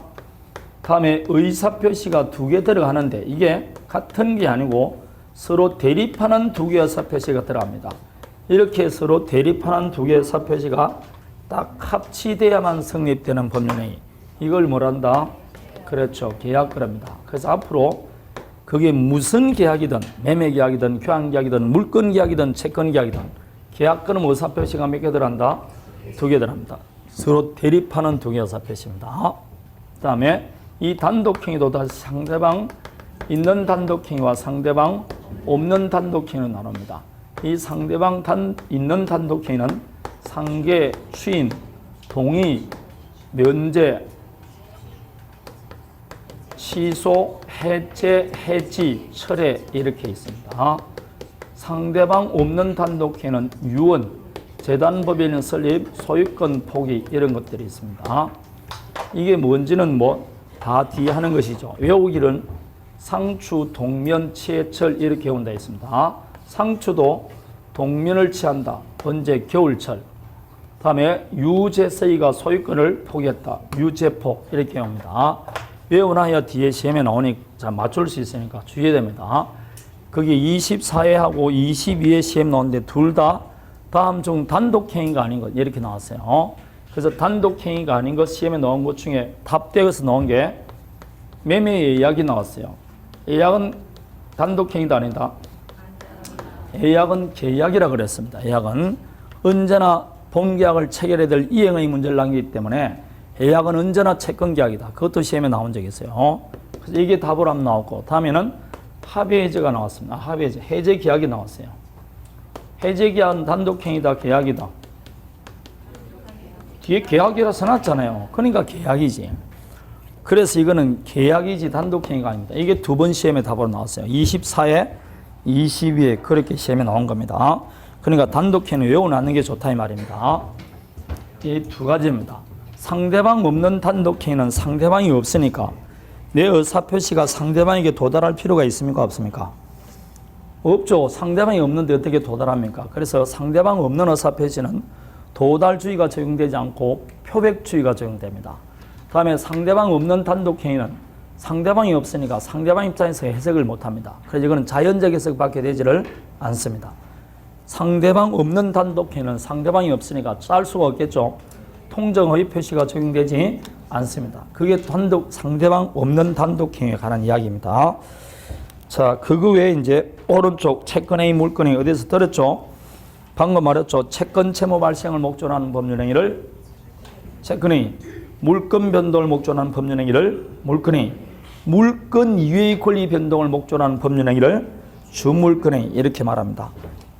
다음에 의사표시가 두 개 들어가는데 이게 같은 게 아니고 서로 대립하는 두 개의 의사표시가 들어갑니다. 이렇게 서로 대립하는 두 개의 의사표시가 딱 합치돼야만 성립되는 법률행위. 이걸 뭐란다? 그렇죠. 계약 그럽니다. 그래서 앞으로 그게 무슨 계약이든 매매 계약이든 교환 계약이든 물권 계약이든 채권 계약이든 계약권은 의사표시가 몇 개 들어간다? 두 개 들어갑니다. 서로 대립하는 두 개의 의사표시입니다. 그 다음에 이 단독행위도 다시 상대방 있는 단독행위와 상대방 없는 단독행위로 나눕니다. 이 상대방 있는 단독행위는 상계, 추인, 동의, 면제, 취소, 해제, 해지, 철회 이렇게 있습니다. 상대방 없는 단독행위는 유언, 재단법인의 설립, 소유권 포기 이런 것들이 있습니다. 이게 뭔지는 다 뒤에 하는 것이죠. 외우기는 상추, 동면, 취해철 이렇게 온다 있습니다. 상추도 동면을 취한다. 언제? 겨울철. 다음에 유재서이가 소유권을 포기했다. 유재포 이렇게 옵니다. 외워놔야 뒤에 시험에 나오니 자 맞출 수 있으니까 주의해야 됩니다. 거기 24회하고 22회 시험 나오는데 둘 다 다음 중 단독행위가 아닌 것 이렇게 나왔어요. 그래서 단독행위가 아닌 것 시험에 나온 것 중에 탑대에서 나온 게 매매의 예약이 나왔어요. 예약은 단독행위도 아니다. 예약은 계약이라 그랬습니다. 예약은 언제나 본계약을 체결해야 될 이행의 문제를 남기기 때문에 예약은 언제나 채권계약이다. 그것도 시험에 나온 적이 있어요. 그래서 이게 답으로 한번 나왔고 다음에는 합의해제가 나왔습니다. 합의해제, 해제계약이 나왔어요. 해제계약은 단독행위다, 계약이다. 뒤에 계약이라 써놨잖아요. 그러니까 계약이지. 그래서 이거는 계약이지 단독행위가 아닙니다. 이게 두 번 시험에 답으로 나왔어요. 24회, 22회 그렇게 시험에 나온 겁니다. 그러니까 단독행위 외워놓는 게 좋다 이 말입니다. 이 두 가지입니다. 상대방 없는 단독행위는 상대방이 없으니까 내 의사표시가 상대방에게 도달할 필요가 있습니까? 없습니까? 없죠. 상대방이 없는데 어떻게 도달합니까? 그래서 상대방 없는 의사표시는 도달주의가 적용되지 않고 표백주의가 적용됩니다. 다음에 상대방 없는 단독행위는 상대방이 없으니까 상대방 입장에서 해석을 못합니다. 그래서 이거는 자연적 해석밖에 되지를 않습니다. 상대방 없는 단독행위는 상대방이 없으니까 짤 수가 없겠죠. 통정의 표시가 적용되지 않습니다. 그게 상대방 없는 단독행위에 관한 이야기입니다. 자, 그거 외에 이제 오른쪽 채권행위, 물권행위 어디서 들었죠? 방금 말했죠. 채권 채무 발생을 목적으로 하는 법률행위를 채권행위, 물권 변동을 목적으로 하는 법률행위를 물권행위, 물권 이외의 권리 변동을 목적으로 하는 법률행위를 주물권행위 이렇게 말합니다.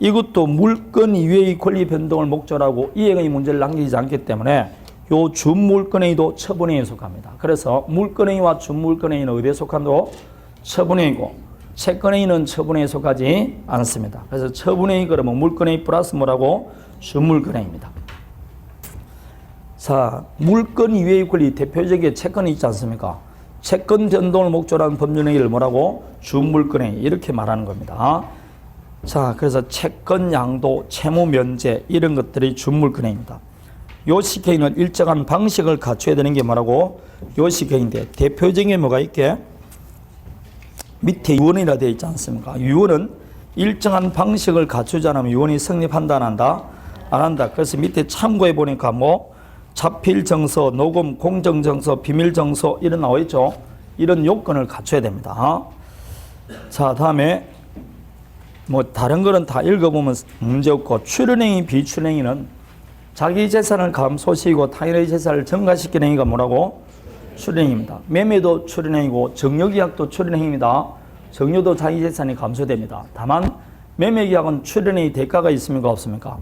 이것도 물권 이외의 권리 변동을 목적으로 하고 이행의 문제를 남기지 않기 때문에 요 주물권행위도 처분행위에 속합니다. 그래서 물권행위와 주물권행위는 어디에 속한다고? 처분행위고 채권행위는 처분행위에 속하지 않습니다. 그래서 처분행위 그러면 물권행위 플러스 뭐라고? 주물권행위입니다. 자, 물권 이외의 권리 대표적인 채권이 있지 않습니까? 채권 변동을 목적으로 하는 법률행위를 뭐라고? 주물권행위 이렇게 말하는 겁니다. 자, 그래서 채권 양도, 채무 면제 이런 것들이 주물권행위입니다. 요식행위는 일정한 방식을 갖춰야 되는 게 뭐라고? 요식행위인데 대표적인 게 뭐가 있게? 밑에 유언이라 되어 있지 않습니까? 유언은 일정한 방식을 갖추지 않으면 유언이 성립한다 안 한다? 안 한다. 그래서 밑에 참고해 보니까 뭐 자필정서, 녹음, 공정정서, 비밀정서 이런 나와 있죠. 이런 요건을 갖춰야 됩니다. 자, 다음에 뭐 다른 거는 다 읽어보면 문제없고 출연행위, 비출연행위는 자기 재산을 감소시키고 타인의 재산을 증가시키는 행위가 뭐라고? 출연행위입니다. 매매도 출연행위고 정려계약도 출연행위입니다. 정려도 자기 재산이 감소됩니다. 다만 매매계약은 출연행위 대가가 있습니까? 없습니까?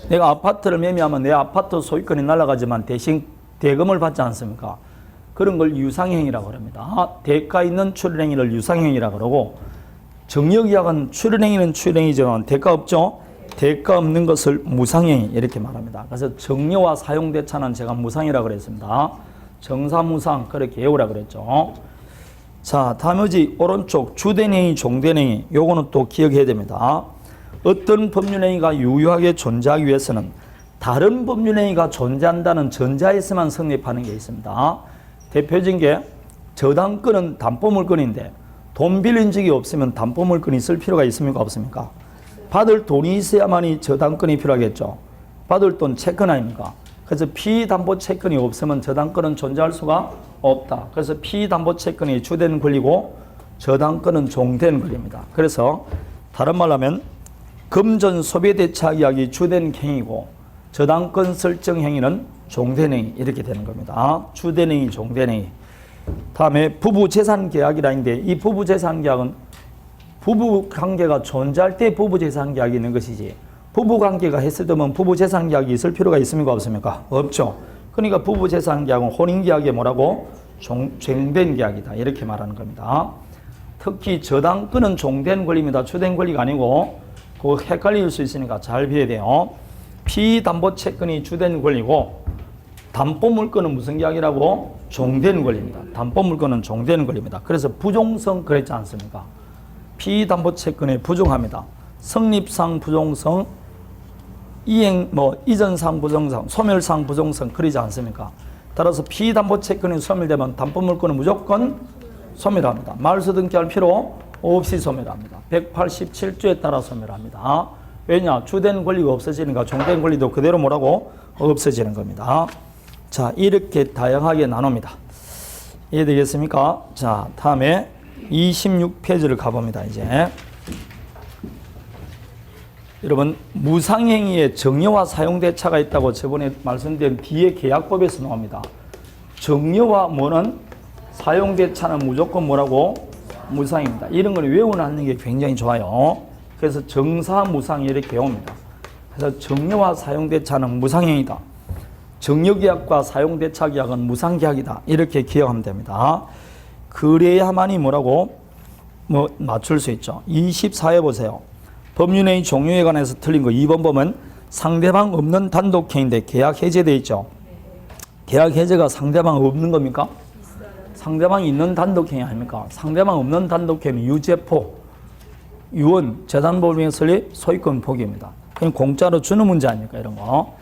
내가 아파트를 매매하면 내 아파트 소유권이 날아가지만 대신 대금을 받지 않습니까? 그런 걸 유상행위라고 합니다. 대가 있는 출연행위를 유상행위라고 그러고 정려계약은 출연행위는 출연행위지만 대가 없죠? 대가 없는 것을 무상행위 이렇게 말합니다. 그래서 정려와 사용대차는 제가 무상이라고 그랬습니다. 정사무상 그렇게 외우라 그랬죠. 자, 다음에 오른쪽 주된행위, 종된행위 요거는 또 기억해야 됩니다. 어떤 법률행위가 유효하게 존재하기 위해서는 다른 법률행위가 존재한다는 전자에서만 성립하는 게 있습니다. 대표적인 게 저당권은 담보물권인데 돈 빌린 적이 없으면 담보물권이 있을 필요가 있습니까? 없습니까? 받을 돈이 있어야만이 저당권이 필요하겠죠. 받을 돈 채권 아닙니까? 그래서 피담보 채권이 없으면 저당권은 존재할 수가 없다. 그래서 피담보 채권이 주된 권리고 저당권은 종된 권리입니다. 그래서 다른 말로 하면 금전 소비대차 계약이 주된 행위고 저당권 설정 행위는 종된 행위 이렇게 되는 겁니다. 주된 행위, 종된 행위. 다음에 부부재산 계약이라는데 이 부부재산 계약은 부부관계가 존재할 때 부부재산 계약이 있는 것이지 부부관계가 했을 때면 부부재산 계약이 있을 필요가 있습니까? 없습니까? 없죠. 그러니까 부부재산 계약은 혼인계약이 뭐라고? 종된 계약이다 이렇게 말하는 겁니다. 특히 저당권은 종된 권리입니다. 주된 권리가 아니고 그거 헷갈릴 수 있으니까 잘 비해야 돼요. 피담보채권이 주된 권리고 담보물권은 무슨 계약이라고? 종된 권리입니다. 담보물권은 종된 권리입니다. 그래서 부종성 그랬지 않습니까? 피담보채권에 부종합니다. 성립상 부종성, 이전상 부종성, 소멸상 부종성 그러지 않습니까? 따라서 피담보채권이 소멸되면 담보물권은 무조건 소멸합니다. 말소 등기할 필요 없이 소멸합니다. 187조에 따라 소멸합니다. 왜냐? 주된 권리가 없어지니까 종된 권리도 그대로 뭐라고? 없어지는 겁니다. 자, 이렇게 다양하게 나눕니다. 이해되겠습니까? 자, 다음에 26페이지를 가봅니다. 이제 여러분, 무상행위에 정려와 사용대차가 있다고 저번에 말씀드린 뒤에 계약법에서 나옵니다. 정려와 뭐는 사용대차는 무조건 뭐라고? 무상입니다. 이런 걸 외워놓는 게 굉장히 좋아요. 그래서 정사무상 이렇게 외웁니다. 그래서 정려와 사용대차는 무상행위다. 정려계약과 사용대차계약은 무상계약이다. 이렇게 기억하면 됩니다. 그래야만이 뭐라고? 맞출 수 있죠. 24회 보세요. 법률행위 종류에 관해서 틀린 거 2번 보면 상대방 없는 단독행위인데 계약 해제되어 있죠. 계약 해제가 상대방 없는 겁니까? 상대방이 있는 단독행위 아닙니까? 상대방 없는 단독행위 유죄포, 유언, 재산보증의 설립, 소유권 포기입니다. 그냥 공짜로 주는 문제 아닙니까? 이런 거.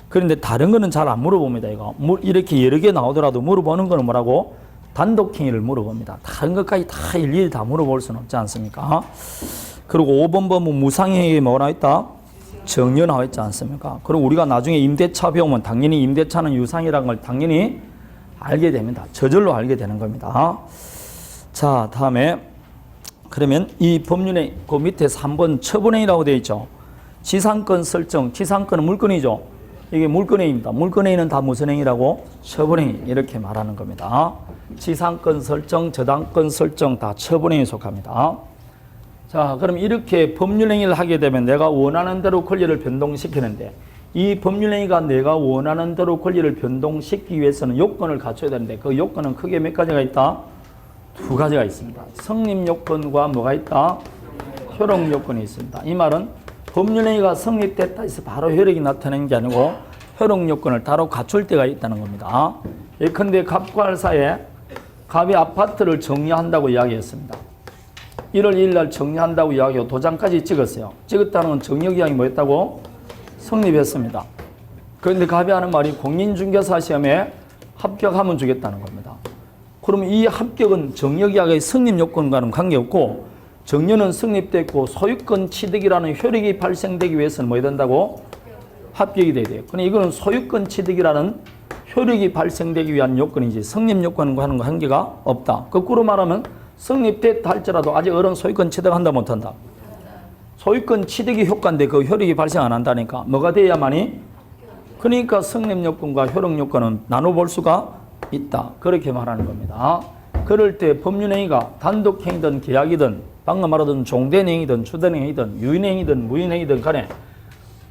그런데 다른 거는 잘 안 물어봅니다. 이거 이렇게 여러 개 나오더라도 물어보는 거는 뭐라고? 단독행위를 물어봅니다. 다른 것까지 다 일일이 다 물어볼 수는 없지 않습니까? 그리고 5번 보면 무상행위에 뭐라 했다? 정려 나와 있지 않습니까? 그리고 우리가 나중에 임대차 배우면 당연히 임대차는 유상이라는 걸 당연히 알게 됩니다. 저절로 알게 되는 겁니다. 자, 다음에 그러면 이 법률의 그 밑에 3번 처분행위라고 되어 있죠. 지상권 설정, 지상권은 물권이죠. 이게 물권행위입니다. 물권행위는 다 무슨 행위라고? 처분행위 이렇게 말하는 겁니다. 지상권 설정, 저당권 설정 다 처분행위에 속합니다. 자, 그럼 이렇게 법률행위를 하게 되면 내가 원하는 대로 권리를 변동시키는데 이 법률행위가 내가 원하는 대로 권리를 변동시키기 위해서는 요건을 갖춰야 되는데 그 요건은 크게 몇 가지가 있다? 2가지가 있습니다. 성립요건과 뭐가 있다? 효력요건이 있습니다. 이 말은 법률행위가 성립됐다 해서 바로 효력이 나타나는 게 아니고 효력요건을 따로 갖출 때가 있다는 겁니다. 예컨대 갑과 할 사이에 갑이 아파트를 정리한다고 이야기했습니다. 1월 2일 날 정리한다고 이야기하고 도장까지 찍었어요. 찍었다는 건 정려계약이 뭐였다고? 성립했습니다. 그런데 갑이 하는 말이 공인중개사 시험에 합격하면 주겠다는 겁니다. 그러면 이 합격은 정려계약의 성립요건과는 관계없고 정려는 성립됐고 소유권 취득이라는 효력이 발생되기 위해서는 뭐 해야 된다고? 합격이 돼야 돼요. 근데 이거는 소유권 취득이라는 효력이 발생되기 위한 요건이지 성립요건과 하는 거 한계가 없다. 거꾸로 말하면 성립됐다 할지라도 아직 어른 소유권 취득한다 못한다. 소유권 취득이 효과인데 그 효력이 발생 안 한다니까 뭐가 돼야만이? 그러니까 성립요건과 효력요건은 나눠볼 수가 있다. 그렇게 말하는 겁니다. 그럴 때 법률행위가 단독행위든 계약이든 방금 말하던 종대행위든 주된행위든 유인행위든 무인행위든 간에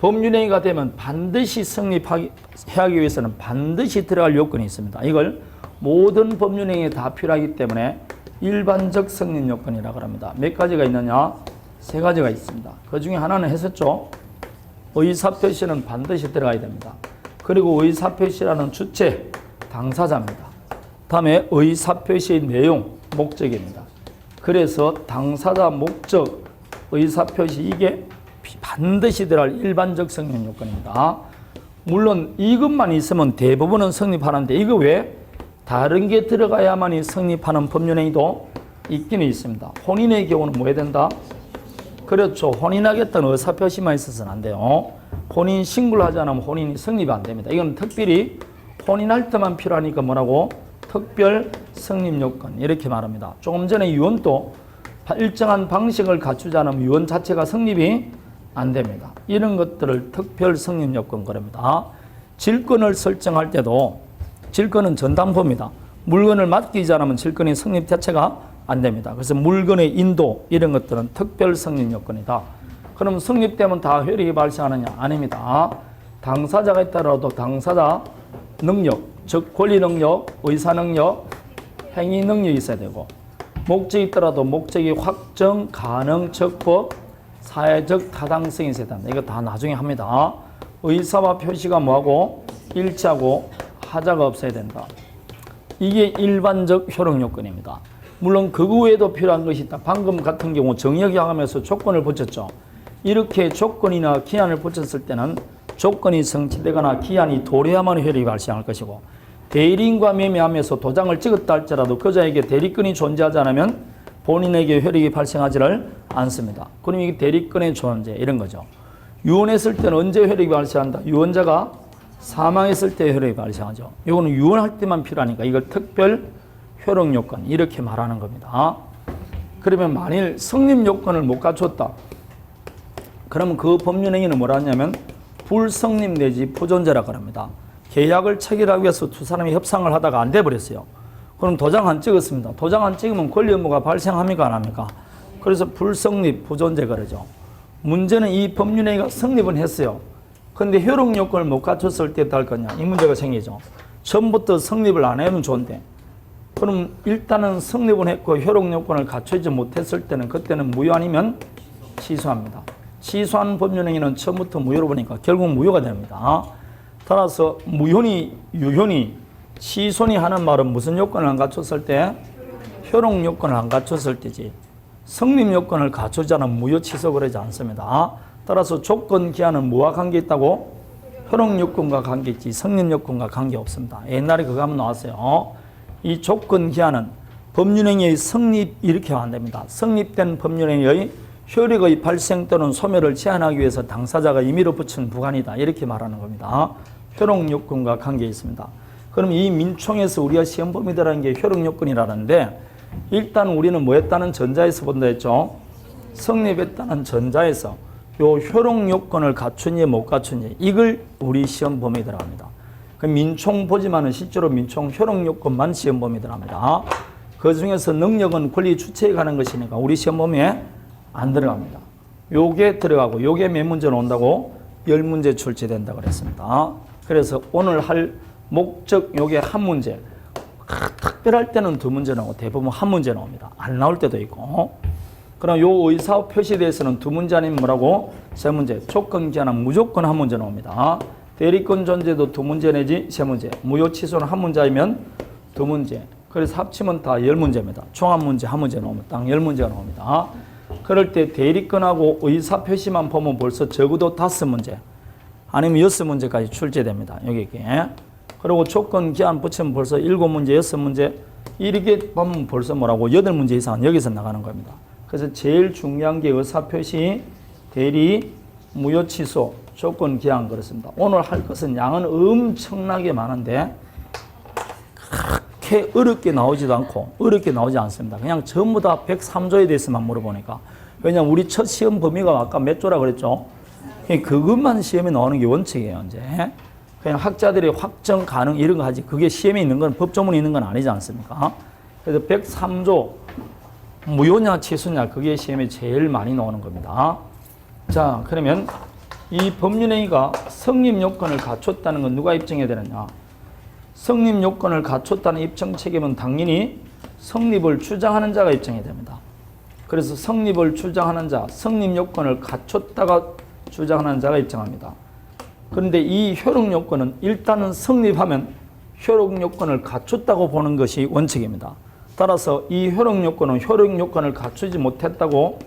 법률행위가 되면 반드시 성립하기 위해서는 반드시 들어갈 요건이 있습니다. 이걸 모든 법률행위에 다 필요하기 때문에 일반적 성립요건이라고 합니다. 몇 가지가 있느냐? 3가지가 있습니다. 그 중에 하나는 했었죠. 의사표시는 반드시 들어가야 됩니다. 그리고 의사표시라는 주체, 당사자입니다. 다음에 의사표시의 내용, 목적입니다. 그래서 당사자, 목적, 의사표시 이게 반드시 들어갈 일반적 성립요건입니다. 물론 이것만 있으면 대부분은 성립하는데 이거 왜? 다른 게 들어가야만이 성립하는 법률행위도 있기는 있습니다. 혼인의 경우는 뭐 해야 된다? 그렇죠. 혼인하겠다는 의사표시만 있어서는 안 돼요. 혼인 신고를 하지 않으면 혼인이 성립이 안 됩니다. 이건 특별히 혼인할 때만 필요하니까 뭐라고? 특별 성립요건 이렇게 말합니다. 조금 전에 유언도 일정한 방식을 갖추지 않으면 유언 자체가 성립이 안 됩니다. 이런 것들을 특별 성립요건 그럽니다. 질권을 설정할 때도 질권은 전담포입니다. 물건을 맡기지 않으면 질권의 성립 자체가 안 됩니다. 그래서 물건의 인도 이런 것들은 특별 성립요건이다. 그럼 성립되면 다 효력이 발생하느냐? 아닙니다. 당사자가 있더라도 당사자 능력, 즉 권리 능력, 의사 능력, 행위 능력이 있어야 되고 목적이 있더라도 목적이 확정, 가능, 적법, 사회적 타당성이 있어야 된다. 이거 다 나중에 합니다. 의사와 표시가 뭐하고 일치하고 하자가 없어야 된다. 이게 일반적 효력요건입니다. 물론 그 외에도 필요한 것이 있다. 방금 같은 경우 정려계약하면서 조건을 붙였죠. 이렇게 조건이나 기한을 붙였을 때는 조건이 성취되거나 기한이 도래야만 효력이 발생할 것이고 대리인과 매매하면서 도장을 찍었다 할지라도 그자에게 대리권이 존재하지 않으면 본인에게 효력이 발생하지를 않습니다. 그럼 이게 대리권의 존재 이런 거죠. 유언했을 때는 언제 효력이 발생한다? 유언자가 사망했을 때 효력이 발생하죠. 이거는 유언할 때만 필요하니까 이걸 특별 효력 요건 이렇게 말하는 겁니다. 그러면 만일 성립 요건을 못 갖췄다. 그러면 그 법률행위는 뭐라 하냐면 불성립 내지 부존재라고 합니다. 계약을 체결하기 위해서 두 사람이 협상을 하다가 안 돼버렸어요. 그럼 도장 안 찍었습니다. 도장 안 찍으면 권리 의무가 발생합니까 안 합니까? 그래서 불성립 부존재 그러죠. 문제는 이 법률행위가 성립은 했어요. 근데 효력 요건을 못 갖췄을 때 어떻게 할 거냐 이 문제가 생기죠. 처음부터 성립을 안 해면 좋은데 그럼 일단은 성립은 했고 효력 요건을 갖추지 못했을 때는 그때는 무효 아니면 취소합니다. 취소한 법률행위는 처음부터 무효로 보니까 결국 무효가 됩니다. 따라서 무효니 유효니 취소니 하는 말은 무슨 요건을 안 갖췄을 때? 효력 요건을 안 갖췄을 때지. 성립 요건을 갖추지 않으면 무효 취소 그러지 않습니다. 따라서 조건 기한은 뭐와 관계 있다고? 효력 요건과 관계 있지 성립 요건과 관계 없습니다. 옛날에 그거 한번 나왔어요. 이 조건 기한은 법률행위의 성립 이렇게 하면 안 됩니다. 성립된 법률행위의 효력의 발생 또는 소멸을 제한하기 위해서 당사자가 임의로 붙인 부관이다 이렇게 말하는 겁니다. 효력 요건과 관계 있습니다. 그럼 이 민총에서 우리가 시험 범위라는 게 효력 요건이라는데 일단 우리는 뭐 했다는 전자에서 본다 했죠. 성립했다는 전자에서 요 효력 요건을 갖춘지 못 갖춘지 이걸 우리 시험 범위에 들어갑니다. 그 민총 보지만은 실제로 민총 효력 요건만 시험 범위에 들어갑니다. 그 중에서 능력은 권리 주체에 가는 것이니까 우리 시험 범위에 안 들어갑니다. 요게 들어가고 요게 몇 문제 나온다고? 10문제 출제된다 그랬습니다. 그래서 오늘 할 목적 요게 한 문제. 특별할 때는 2문제 나오고 대부분 한 문제 나옵니다. 안 나올 때도 있고. 그럼 요 의사업 표시에 대해서는 2문제 아니면 뭐라고? 3문제. 조건 기한은 무조건 한 문제 나옵니다. 대리권 존재도 2문제 내지 3문제. 무효 취소는 한 문제이면 2문제. 그래서 합치면 다 10문제입니다. 총 한 문제 한 문제 나오면 딱 10문제가 나옵니다. 그럴 때 대리권하고 의사 표시만 보면 벌써 적어도 5문제 아니면 6문제까지 출제됩니다. 여기에. 그리고 조건 기한 붙이면 벌써 7문제, 6문제 이렇게 보면 벌써 뭐라고 8문제 이상은 여기서 나가는 겁니다. 그래서 제일 중요한 게 의사 표시, 대리, 무효 취소, 조건 기한 그렇습니다. 오늘 할 것은 양은 엄청나게 많은데 그렇게 어렵게 나오지도 않고 어렵게 나오지 않습니다. 그냥 전부 다 103조에 대해서만 물어보니까. 왜냐하면 우리 첫 시험 범위가 아까 몇 조라 그랬죠? 그것만 시험에 나오는 게 원칙이에요. 이제 그냥 학자들이 확정 가능 이런 거 하지 그게 시험에 있는 건 법조문에 있는 건 아니지 않습니까? 그래서 103조 무효냐 취소냐 그게 시험에 제일 많이 나오는 겁니다. 자 그러면 이 법률행위가 성립 요건을 갖췄다는 건 누가 입증해야 되느냐? 성립 요건을 갖췄다는 입증 책임은 당연히 성립을 주장하는 자가 입증해야 됩니다. 그래서 성립을 주장하는 자, 성립 요건을 갖췄다가 주장하는 자가 입증합니다. 그런데 이 효력 요건은 일단은 성립하면 효력 요건을 갖췄다고 보는 것이 원칙입니다. 따라서 이 효력 요건은 효력 요건을 갖추지 못했다고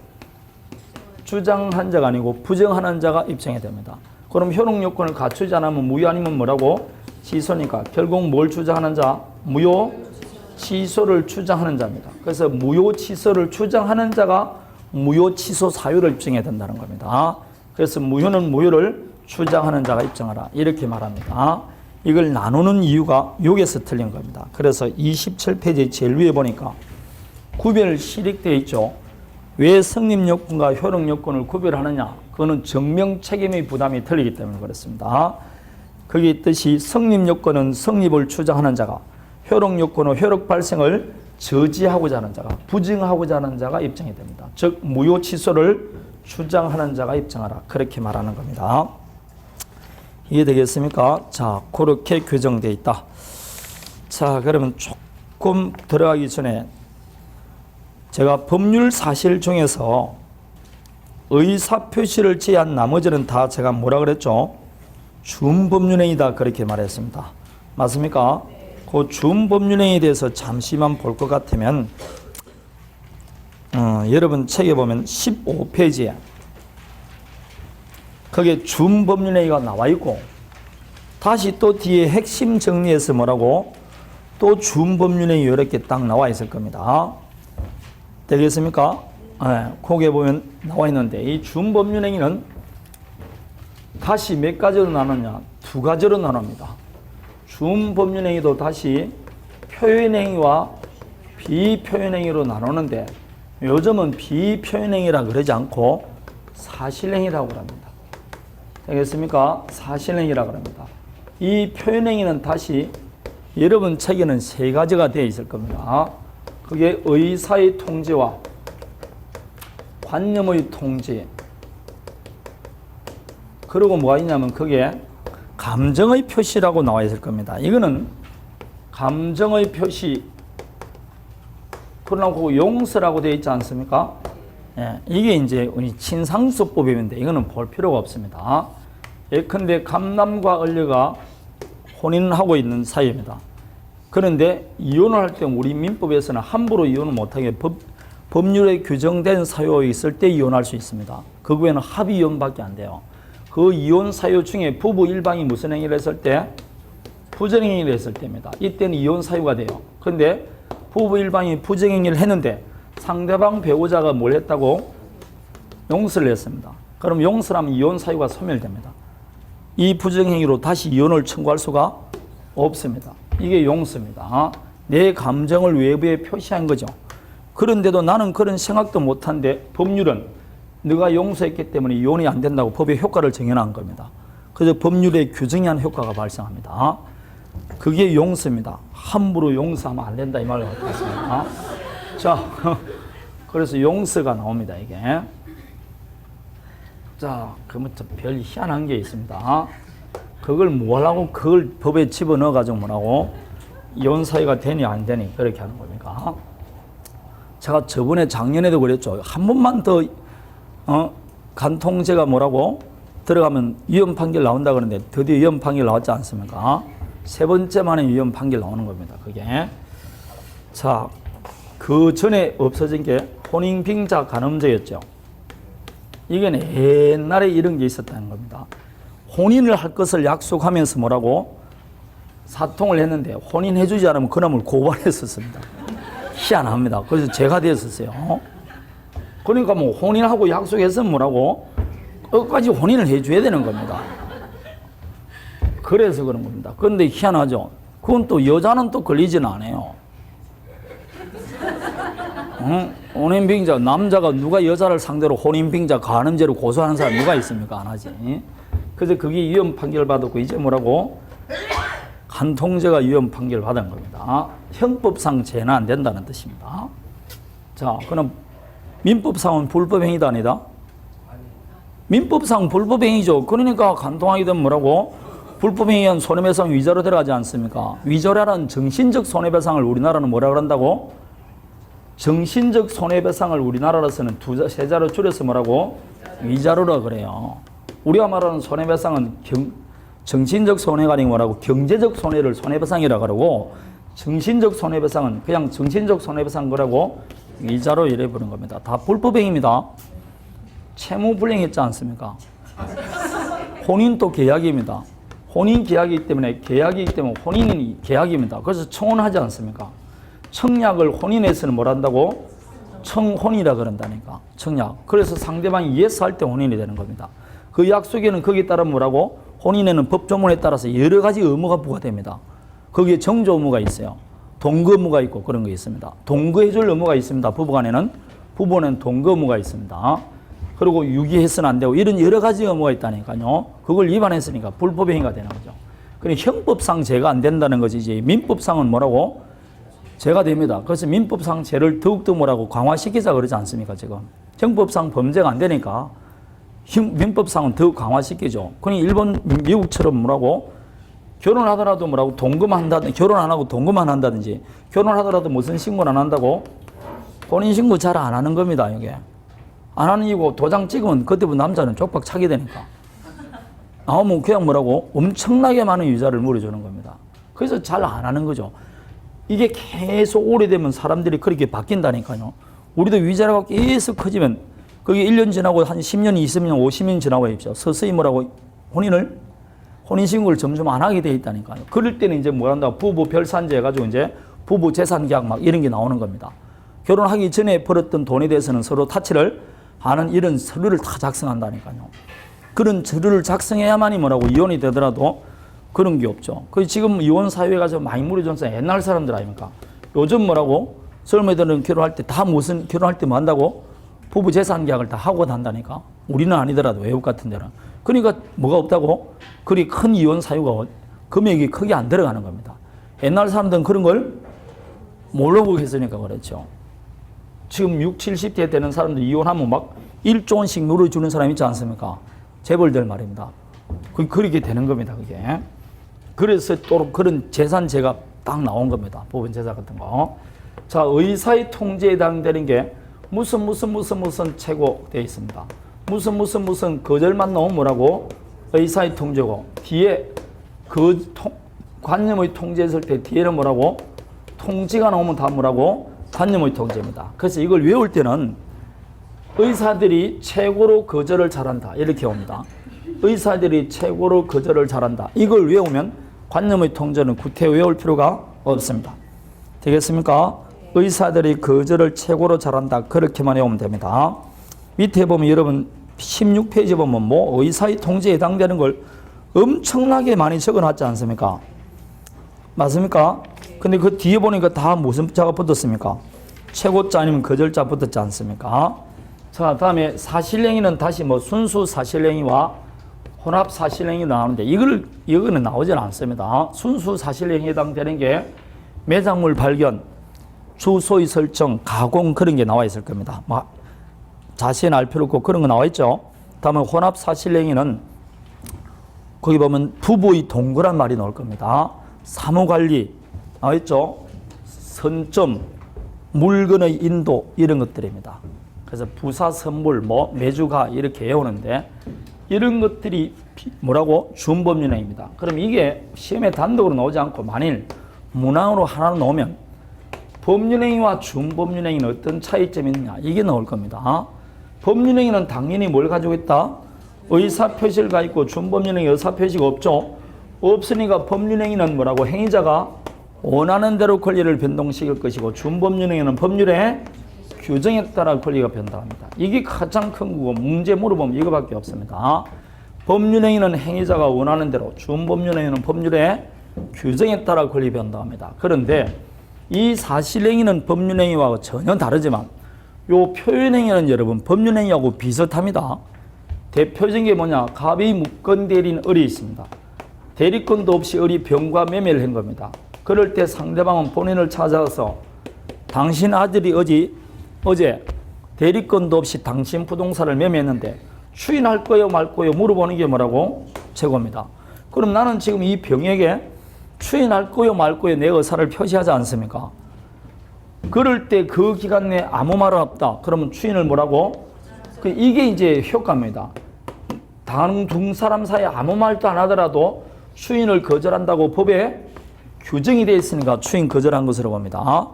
주장한 자가 아니고 부정하는 자가 입증해야 됩니다. 그럼 효력 요건을 갖추지 않으면 무효 아니면 뭐라고? 취소니까 결국 뭘 주장하는 자? 무효 취소를 주장하는 자입니다. 그래서 무효 취소를 주장하는 자가 무효 취소 사유를 입증해야 된다는 겁니다. 그래서 무효는 무효를 주장하는 자가 입증하라 이렇게 말합니다. 이걸 나누는 이유가 여기에서 틀린 겁니다. 그래서 27페이지 제일 위에 보니까 구별 실익되어 있죠. 왜 성립 요건과 효력 요건을 구별하느냐? 그거는 증명 책임의 부담이 틀리기 때문에 그렇습니다. 거기 있듯이 성립 요건은 성립을 주장하는 자가, 효력 요건은 효력 발생을 저지하고자 하는 자가, 부정하고자 하는 자가 입증이 됩니다. 즉 무효 취소를 주장하는 자가 입증하라 그렇게 말하는 겁니다. 이해되겠습니까? 자, 그렇게 규정되어 있다. 자, 그러면 조금 들어가기 전에 제가 법률 사실 중에서 의사표시를 제한 나머지는 다 제가 뭐라 그랬죠? 준법률행위다 그렇게 말했습니다. 맞습니까? 그 준법률행위에 대해서 잠시만 볼 것 같으면 여러분 책에 보면 15페이지에 거기에 준법률행위가 나와 있고 다시 또 뒤에 핵심 정리해서 뭐라고? 또 준법률행위 이렇게 딱 나와 있을 겁니다. 되겠습니까? 네, 거기에 보면 나와 있는데 이 준법률행위는 다시 몇 가지로 나누냐? 두 가지로 나눕니다. 준법률행위도 다시 표현행위와 비표현행위로 나누는데 요즘은 비표현행위라 그러지 않고 사실행위라고 합니다. 되겠습니까? 사실행위라고 합니다. 이 표현행위는 다시 여러분 책에는 세 가지가 되어 있을 겁니다. 그게 의사의 통지와 관념의 통지, 그리고 뭐가 있냐면 그게 감정의 표시라고 나와 있을 겁니다. 이거는 감정의 표시, 그러고 용서라고 되어 있지 않습니까? 예, 이게 이제 친상수법인데 이거는 볼 필요가 없습니다. 예컨대 감남과 을녀가 혼인을 하고 있는 사이입니다. 그런데 이혼을 할 때 우리 민법에서는 함부로 이혼을 못하게 법률에 규정된 사유가 있을 때 이혼할 수 있습니다. 그 외에는 합의 이혼밖에 안 돼요. 그 이혼 사유 중에 부부 일방이 무슨 행위를 했을 때? 부정행위를 했을 때입니다. 이때는 이혼 사유가 돼요. 그런데 부부 일방이 부정행위를 했는데 상대방 배우자가 뭘 했다고? 용서를 했습니다. 그럼 용서를 하면 이혼 사유가 소멸됩니다. 이 부정행위로 다시 이혼을 청구할 수가 없습니다. 이게 용서입니다. 내 감정을 외부에 표시한 거죠. 그런데도 나는 그런 생각도 못한데 법률은 네가 용서했기 때문에 이혼이 안 된다고 법의 효과를 정해놓은 겁니다. 그래서 법률에 규정이 한 효과가 발생합니다. 그게 용서입니다. 함부로 용서하면 안 된다 이 말을 갖고 있습니다. 자, 그래서 용서가 나옵니다. 이게. 자, 그러면 별 희한한 게 있습니다. 그걸 뭐라고 그걸 법에 집어넣어가지고 뭐라고 이혼 사유가 되니 안 되니 그렇게 하는 겁니까? 제가 저번에 작년에도 그랬죠. 한 번만 더 간통죄가 뭐라고 들어가면 위헌 판결 나온다 그러는데 드디어 위헌 판결 나왔지 않습니까? 세 번째 만에 위헌 판결 나오는 겁니다. 그게. 자, 그 전에 없어진 게 혼인빙자 간음죄였죠. 이게 옛날에 이런 게 있었다는 겁니다. 혼인을 할 것을 약속하면서 뭐라고 사통을 했는데 혼인해주지 않으면 그놈을 고발했었습니다. 희한합니다. 그래서 제가 됐었어요. 그러니까 뭐 혼인하고 약속했으면 뭐라고 끝까지 혼인을 해줘야 되는 겁니다. 그래서 그런 겁니다. 그런데 희한하죠. 그건 또 여자는 또 걸리지는 않아요. 혼인빙자, 남자가 누가 여자를 상대로 혼인빙자 간음죄로 고소하는 사람 누가 있습니까? 안 하지. 그래서 그게 위헌 판결 받았고 이제 뭐라고 간통죄가 위헌 판결 받은 겁니다. 형법상 죄는 안 된다는 뜻입니다. 자, 그럼 민법상은 불법행위다 아니다? 민법상 불법행위죠. 그러니까 간통하게 되면 뭐라고? 불법행위한 손해배상 위자료 들어가지 않습니까? 위자료라는 정신적 손해배상을 우리나라는 뭐라 그런다고? 정신적 손해배상을 우리나라로서는 세 자로 줄여서 뭐라고? 위자료라 그래요. 우리가 말하는 손해배상은 정신적 손해가 아니고 뭐라고? 경제적 손해를 손해배상이라 그러고 정신적 손해배상은 그냥 정신적 손해배상 거라고 위자료 이래 부르는 겁니다. 다 불법행위입니다. 채무불이행했지 않습니까? 혼인도 계약입니다. 혼인 계약이기 때문에 혼인이 계약입니다. 그래서 청혼하지 않습니까? 청약을 혼인해서는 뭘 한다고? 청혼이라 그런다니까. 청약. 그래서 상대방이 예스 할 때 혼인이 되는 겁니다. 그 약속에는 거기에 따라 뭐라고? 혼인에는 법조문에 따라서 여러 가지 의무가 부과됩니다. 거기에 정조 의무가 있어요. 동거 의무가 있고 그런 거 있습니다. 동거해줄 의무가 있습니다. 부부간에는. 부부는 동거 의무가 있습니다. 그리고 유기해서는 안 되고 이런 여러 가지 의무가 있다니까요. 그걸 위반했으니까 불법행위가 되는 거죠. 그러니까 형법상 죄가 안 된다는 거지. 이제 민법상은 뭐라고? 죄가 됩니다. 그래서 민법상 죄를 더욱더 뭐라고 강화시키자 그러지 않습니까? 지금 형법상 범죄가 안 되니까 민법상은 더욱 강화시키죠. 그러니 일본, 미국처럼 뭐라고 결혼하더라도 뭐라고 동거만 한다든지 결혼 안 하고 동거만 한다든지 결혼하더라도 무슨 신고를 안 한다고 혼인신고 잘 안 하는 겁니다. 이게 안 하는 이유고 도장 찍으면 그때부터 남자는 쪽박 차게 되니까 나오면 그냥 뭐라고 엄청나게 많은 유자를 물어주는 겁니다. 그래서 잘 안 하는 거죠. 이게 계속 오래되면 사람들이 그렇게 바뀐다니까요. 우리도 위자료가 계속 커지면 그게 1년 지나고 한 10년, 20년, 50년 지나고 있죠. 서서히 뭐라고 혼인을 혼인신고를 점점 안 하게 돼 있다니까요. 그럴 때는 이제 뭐 한다? 부부 별산제 해가지고 이제 부부 재산 계약 막 이런 게 나오는 겁니다. 결혼하기 전에 벌었던 돈에 대해서는 서로 타치를 하는 이런 서류를 다 작성한다니까요. 그런 서류를 작성해야만이 뭐라고 이혼이 되더라도 그런 게 없죠. 그 지금 이혼 사회가 좀 많이 무너졌어요. 옛날 사람들 아닙니까? 요즘 뭐라고 젊은이들은 결혼할 때 다 무슨 결혼할 때 뭐 한다고 부부 재산 계약을 다 하고 한다니까. 우리는 아니더라도 외국 같은 데는. 그러니까 뭐가 없다고 그리 큰 이혼 사유가 금액이 크게 안 들어가는 겁니다. 옛날 사람들은 그런 걸 모르고 했으니까 그렇죠. 지금 60, 70대 되는 사람들 이혼하면 막 1조 원씩 물어주는 사람 있지 않습니까? 재벌들 말입니다. 그렇게 되는 겁니다, 그게. 그래서 또 그런 재산제가 딱 나온 겁니다. 부분 재산 같은 거. 자, 의사의 통제에 해당되는 게 무슨 최고 되어 있습니다. 무슨 거절만 나오면 뭐라고? 의사의 통제고, 뒤에 관념의 통제했을 때 뒤에는 뭐라고? 통지가 나오면 다 뭐라고? 관념의 통제입니다. 그래서 이걸 외울 때는 의사들이 최고로 거절을 잘한다. 이렇게 옵니다. 의사들이 최고로 거절을 잘한다. 이걸 외우면 관념의 통제는 구태 외울 필요가 없습니다. 되겠습니까? 의사들이 거절을 최고로 잘한다. 그렇게만 외우면 됩니다. 밑에 보면 여러분 16페이지 보면 뭐 의사의 통제에 해당되는 걸 엄청나게 많이 적어놨지 않습니까? 맞습니까? 근데 그 뒤에 보니까 다 무슨 자가 붙었습니까? 최고자 아니면 거절자 붙었지 않습니까? 자, 다음에 사실행위는 다시 뭐 순수 사실행위와 혼합 사실행위 나오는데 이거는 나오질 않습니다. 순수 사실행위에 해당되는 게 매장물 발견, 주소의 설정, 가공 그런 게 나와 있을 겁니다. 뭐 자세히 알 필요 없고 그런 거 나와 있죠. 다음에 혼합 사실행위는 거기 보면 부부의 동거란 말이 나올 겁니다. 사무관리 나와 있죠. 선점, 물건의 인도 이런 것들입니다. 그래서 부사, 선물, 뭐 매주가 이렇게 외우는데 이런 것들이 뭐라고? 준법률행위입니다. 그럼 이게 시험에 단독으로 나오지 않고 만일 문항으로 하나 나오면 법률행위와 준법률행위는 어떤 차이점이 있느냐 이게 나올 겁니다. 법률행위는 당연히 뭘 가지고 있다? 의사표시를 가지고 있고 준법률행위 의사표시가 없죠. 없으니까 법률행위는 뭐라고? 행위자가 원하는 대로 권리를 변동시킬 것이고 준법률행위는 법률의 규정에 따라 권리가 변동합니다. 이게 가장 큰 거고 문제 물어보면 이거밖에 없습니다. 법률행위는 행위자가 원하는 대로, 준법률행위는 법률의 규정에 따라 권리 변동합니다. 그런데 이 사실행위는 법률행위와 전혀 다르지만 요 표현행위는 여러분 법률행위하고 비슷합니다. 대표적인 게 뭐냐? 갑이 무권 대리인 을이 있습니다. 대리권도 없이 을이 병과 매매를 한 겁니다. 그럴 때 상대방은 본인을 찾아서 당신 아들이 어제 대리권도 없이 당신 부동산을 매매했는데 추인할 거요 말 거요 물어보는 게 뭐라고? 최고입니다. 그럼 나는 지금 이 병에게 추인할 거요 말 거요 내 의사를 표시하지 않습니까? 그럴 때 그 기간 내에 아무 말은 없다. 그러면 추인을 뭐라고? 이게 이제 효과입니다. 두 사람 사이에 아무 말도 안 하더라도 추인을 거절한다고 법에 규정이 되어 있으니까 추인 거절한 것으로 봅니다.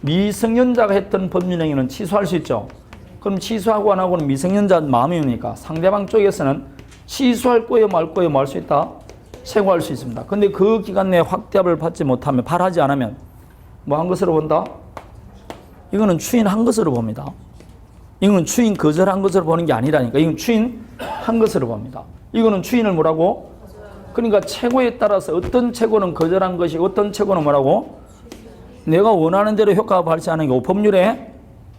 미성년자가 했던 법률행위는 취소할 수 있죠. 그럼 취소하고 안 하고는 미성년자 마음이니까 상대방 쪽에서는 취소할 거예요 말 거예요 뭐 할 수 있다? 최고할 수 있습니다. 근데 그 기간 내에 확답을 받지 못하면 발하지 않으면 뭐 한 것으로 본다? 이거는 추인한 것으로 봅니다. 이거는 추인 거절한 것으로 보는 게 아니라니까. 이건 추인한 것으로 봅니다. 이거는 추인을 뭐라고? 그러니까 최고에 따라서 어떤 최고는 거절한 것이고 어떤 최고는 뭐라고? 내가 원하는 대로 효과가 발생하는 게 법률의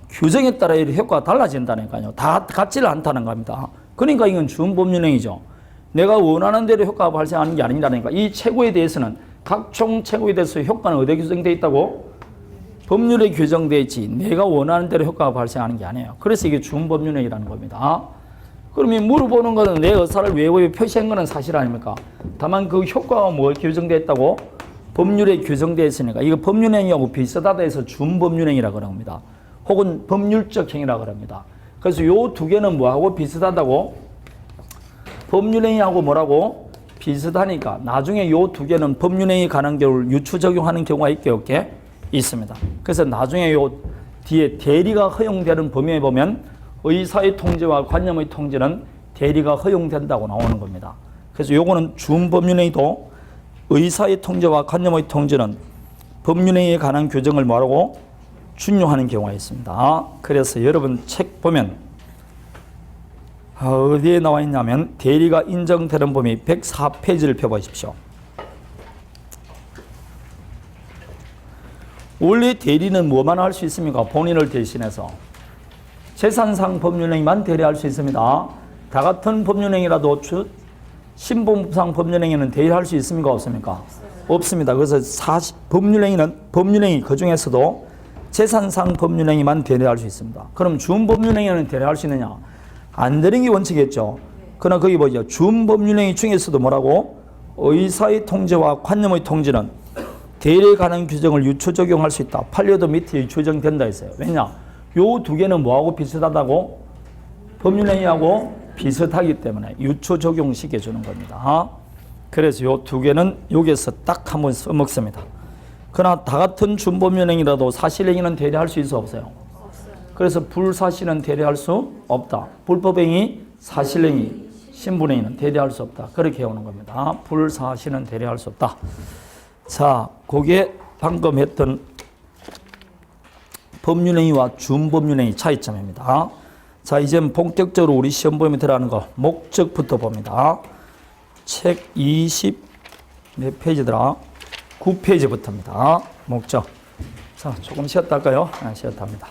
규정에 따라 효과가 달라진다니까요. 다 같지를 않다는 겁니다. 그러니까 이건 준법률행위죠. 내가 원하는 대로 효과가 발생하는 게 아니라니까. 이 최고에 대해서는 각종 최고에 대해서 효과는 어디에 규정되어 있다고? 법률에 규정되어 있지. 내가 원하는 대로 효과가 발생하는 게 아니에요. 그래서 이게 준법률행위라는 겁니다. 그러면 물어보는 것은 내 의사를 외부에 표시한 것은 사실 아닙니까? 다만 그 효과가 뭐 규정되어 있다고? 법률에 규정되어 있으니까 이거 법률행위하고 비슷하다 해서 준법률행위라고 합니다. 혹은 법률적 행위라고 합니다. 그래서 요 두 개는 뭐하고 비슷하다고? 법률행위하고 뭐라고? 비슷하니까 나중에 요 두 개는 법률행위 관한 경우를 유추 적용하는 경우가 있게 없게 있습니다. 그래서 나중에 요 뒤에 대리가 허용되는 범위에 보면 의사의 통제와 관념의 통제는 대리가 허용된다고 나오는 겁니다. 그래서 요거는 준법률행위도 의사의 통제와 관념의 통제는 법률행위에 관한 규정을 뭐라고? 준용하는 경우가 있습니다. 그래서 여러분 책 보면 어디에 나와 있냐면 대리가 인정되는 범위 104페이지를 펴보십시오. 원래 대리는 뭐만 할 수 있습니까? 본인을 대신해서 재산상 법률행위만 대리할 수 있습니다. 다 같은 법률행위라도 신분상 법률행위는 대리할 수 있습니까? 없습니까? 없습니다. 그래서 법률행위 그 중에서도 재산상 법률행위만 대리할 수 있습니다. 그럼 준법률행위는 대리할 수 있느냐? 안 되는 게 원칙이겠죠. 그러나 거기 뭐죠? 준법률행위 중에서도 뭐라고? 의사의 통제와 관념의 통제는 대리에 관한 규정을 유추 적용할 수 있다. 판례도 밑에 유추 적용된다 했어요. 왜냐? 요 두 개는 뭐하고 비슷하다고? 법률행위하고 비슷하기 때문에 유추 적용시켜주는 겁니다. 그래서 요 두 개는 여기에서 딱 한번 써먹습니다. 그러나 다 같은 준법률행위라도 사실행위는 대리할 수 있어 없어요? 그래서 불사실은 대리할 수 없다. 불법행위, 사실행위, 신분행위는 대리할 수 없다. 그렇게 해오는 겁니다. 불사실은 대리할 수 없다. 자, 그게 방금 했던 법률행위와 준법률행위 차이점입니다. 자, 이제 본격적으로 우리 시험 보면 들어가는 거 목적부터 봅니다. 책 20 몇 페이지더라? 9페이지부터입니다. 목적. 자, 조금 쉬었다 할까요? 쉬었다 합니다.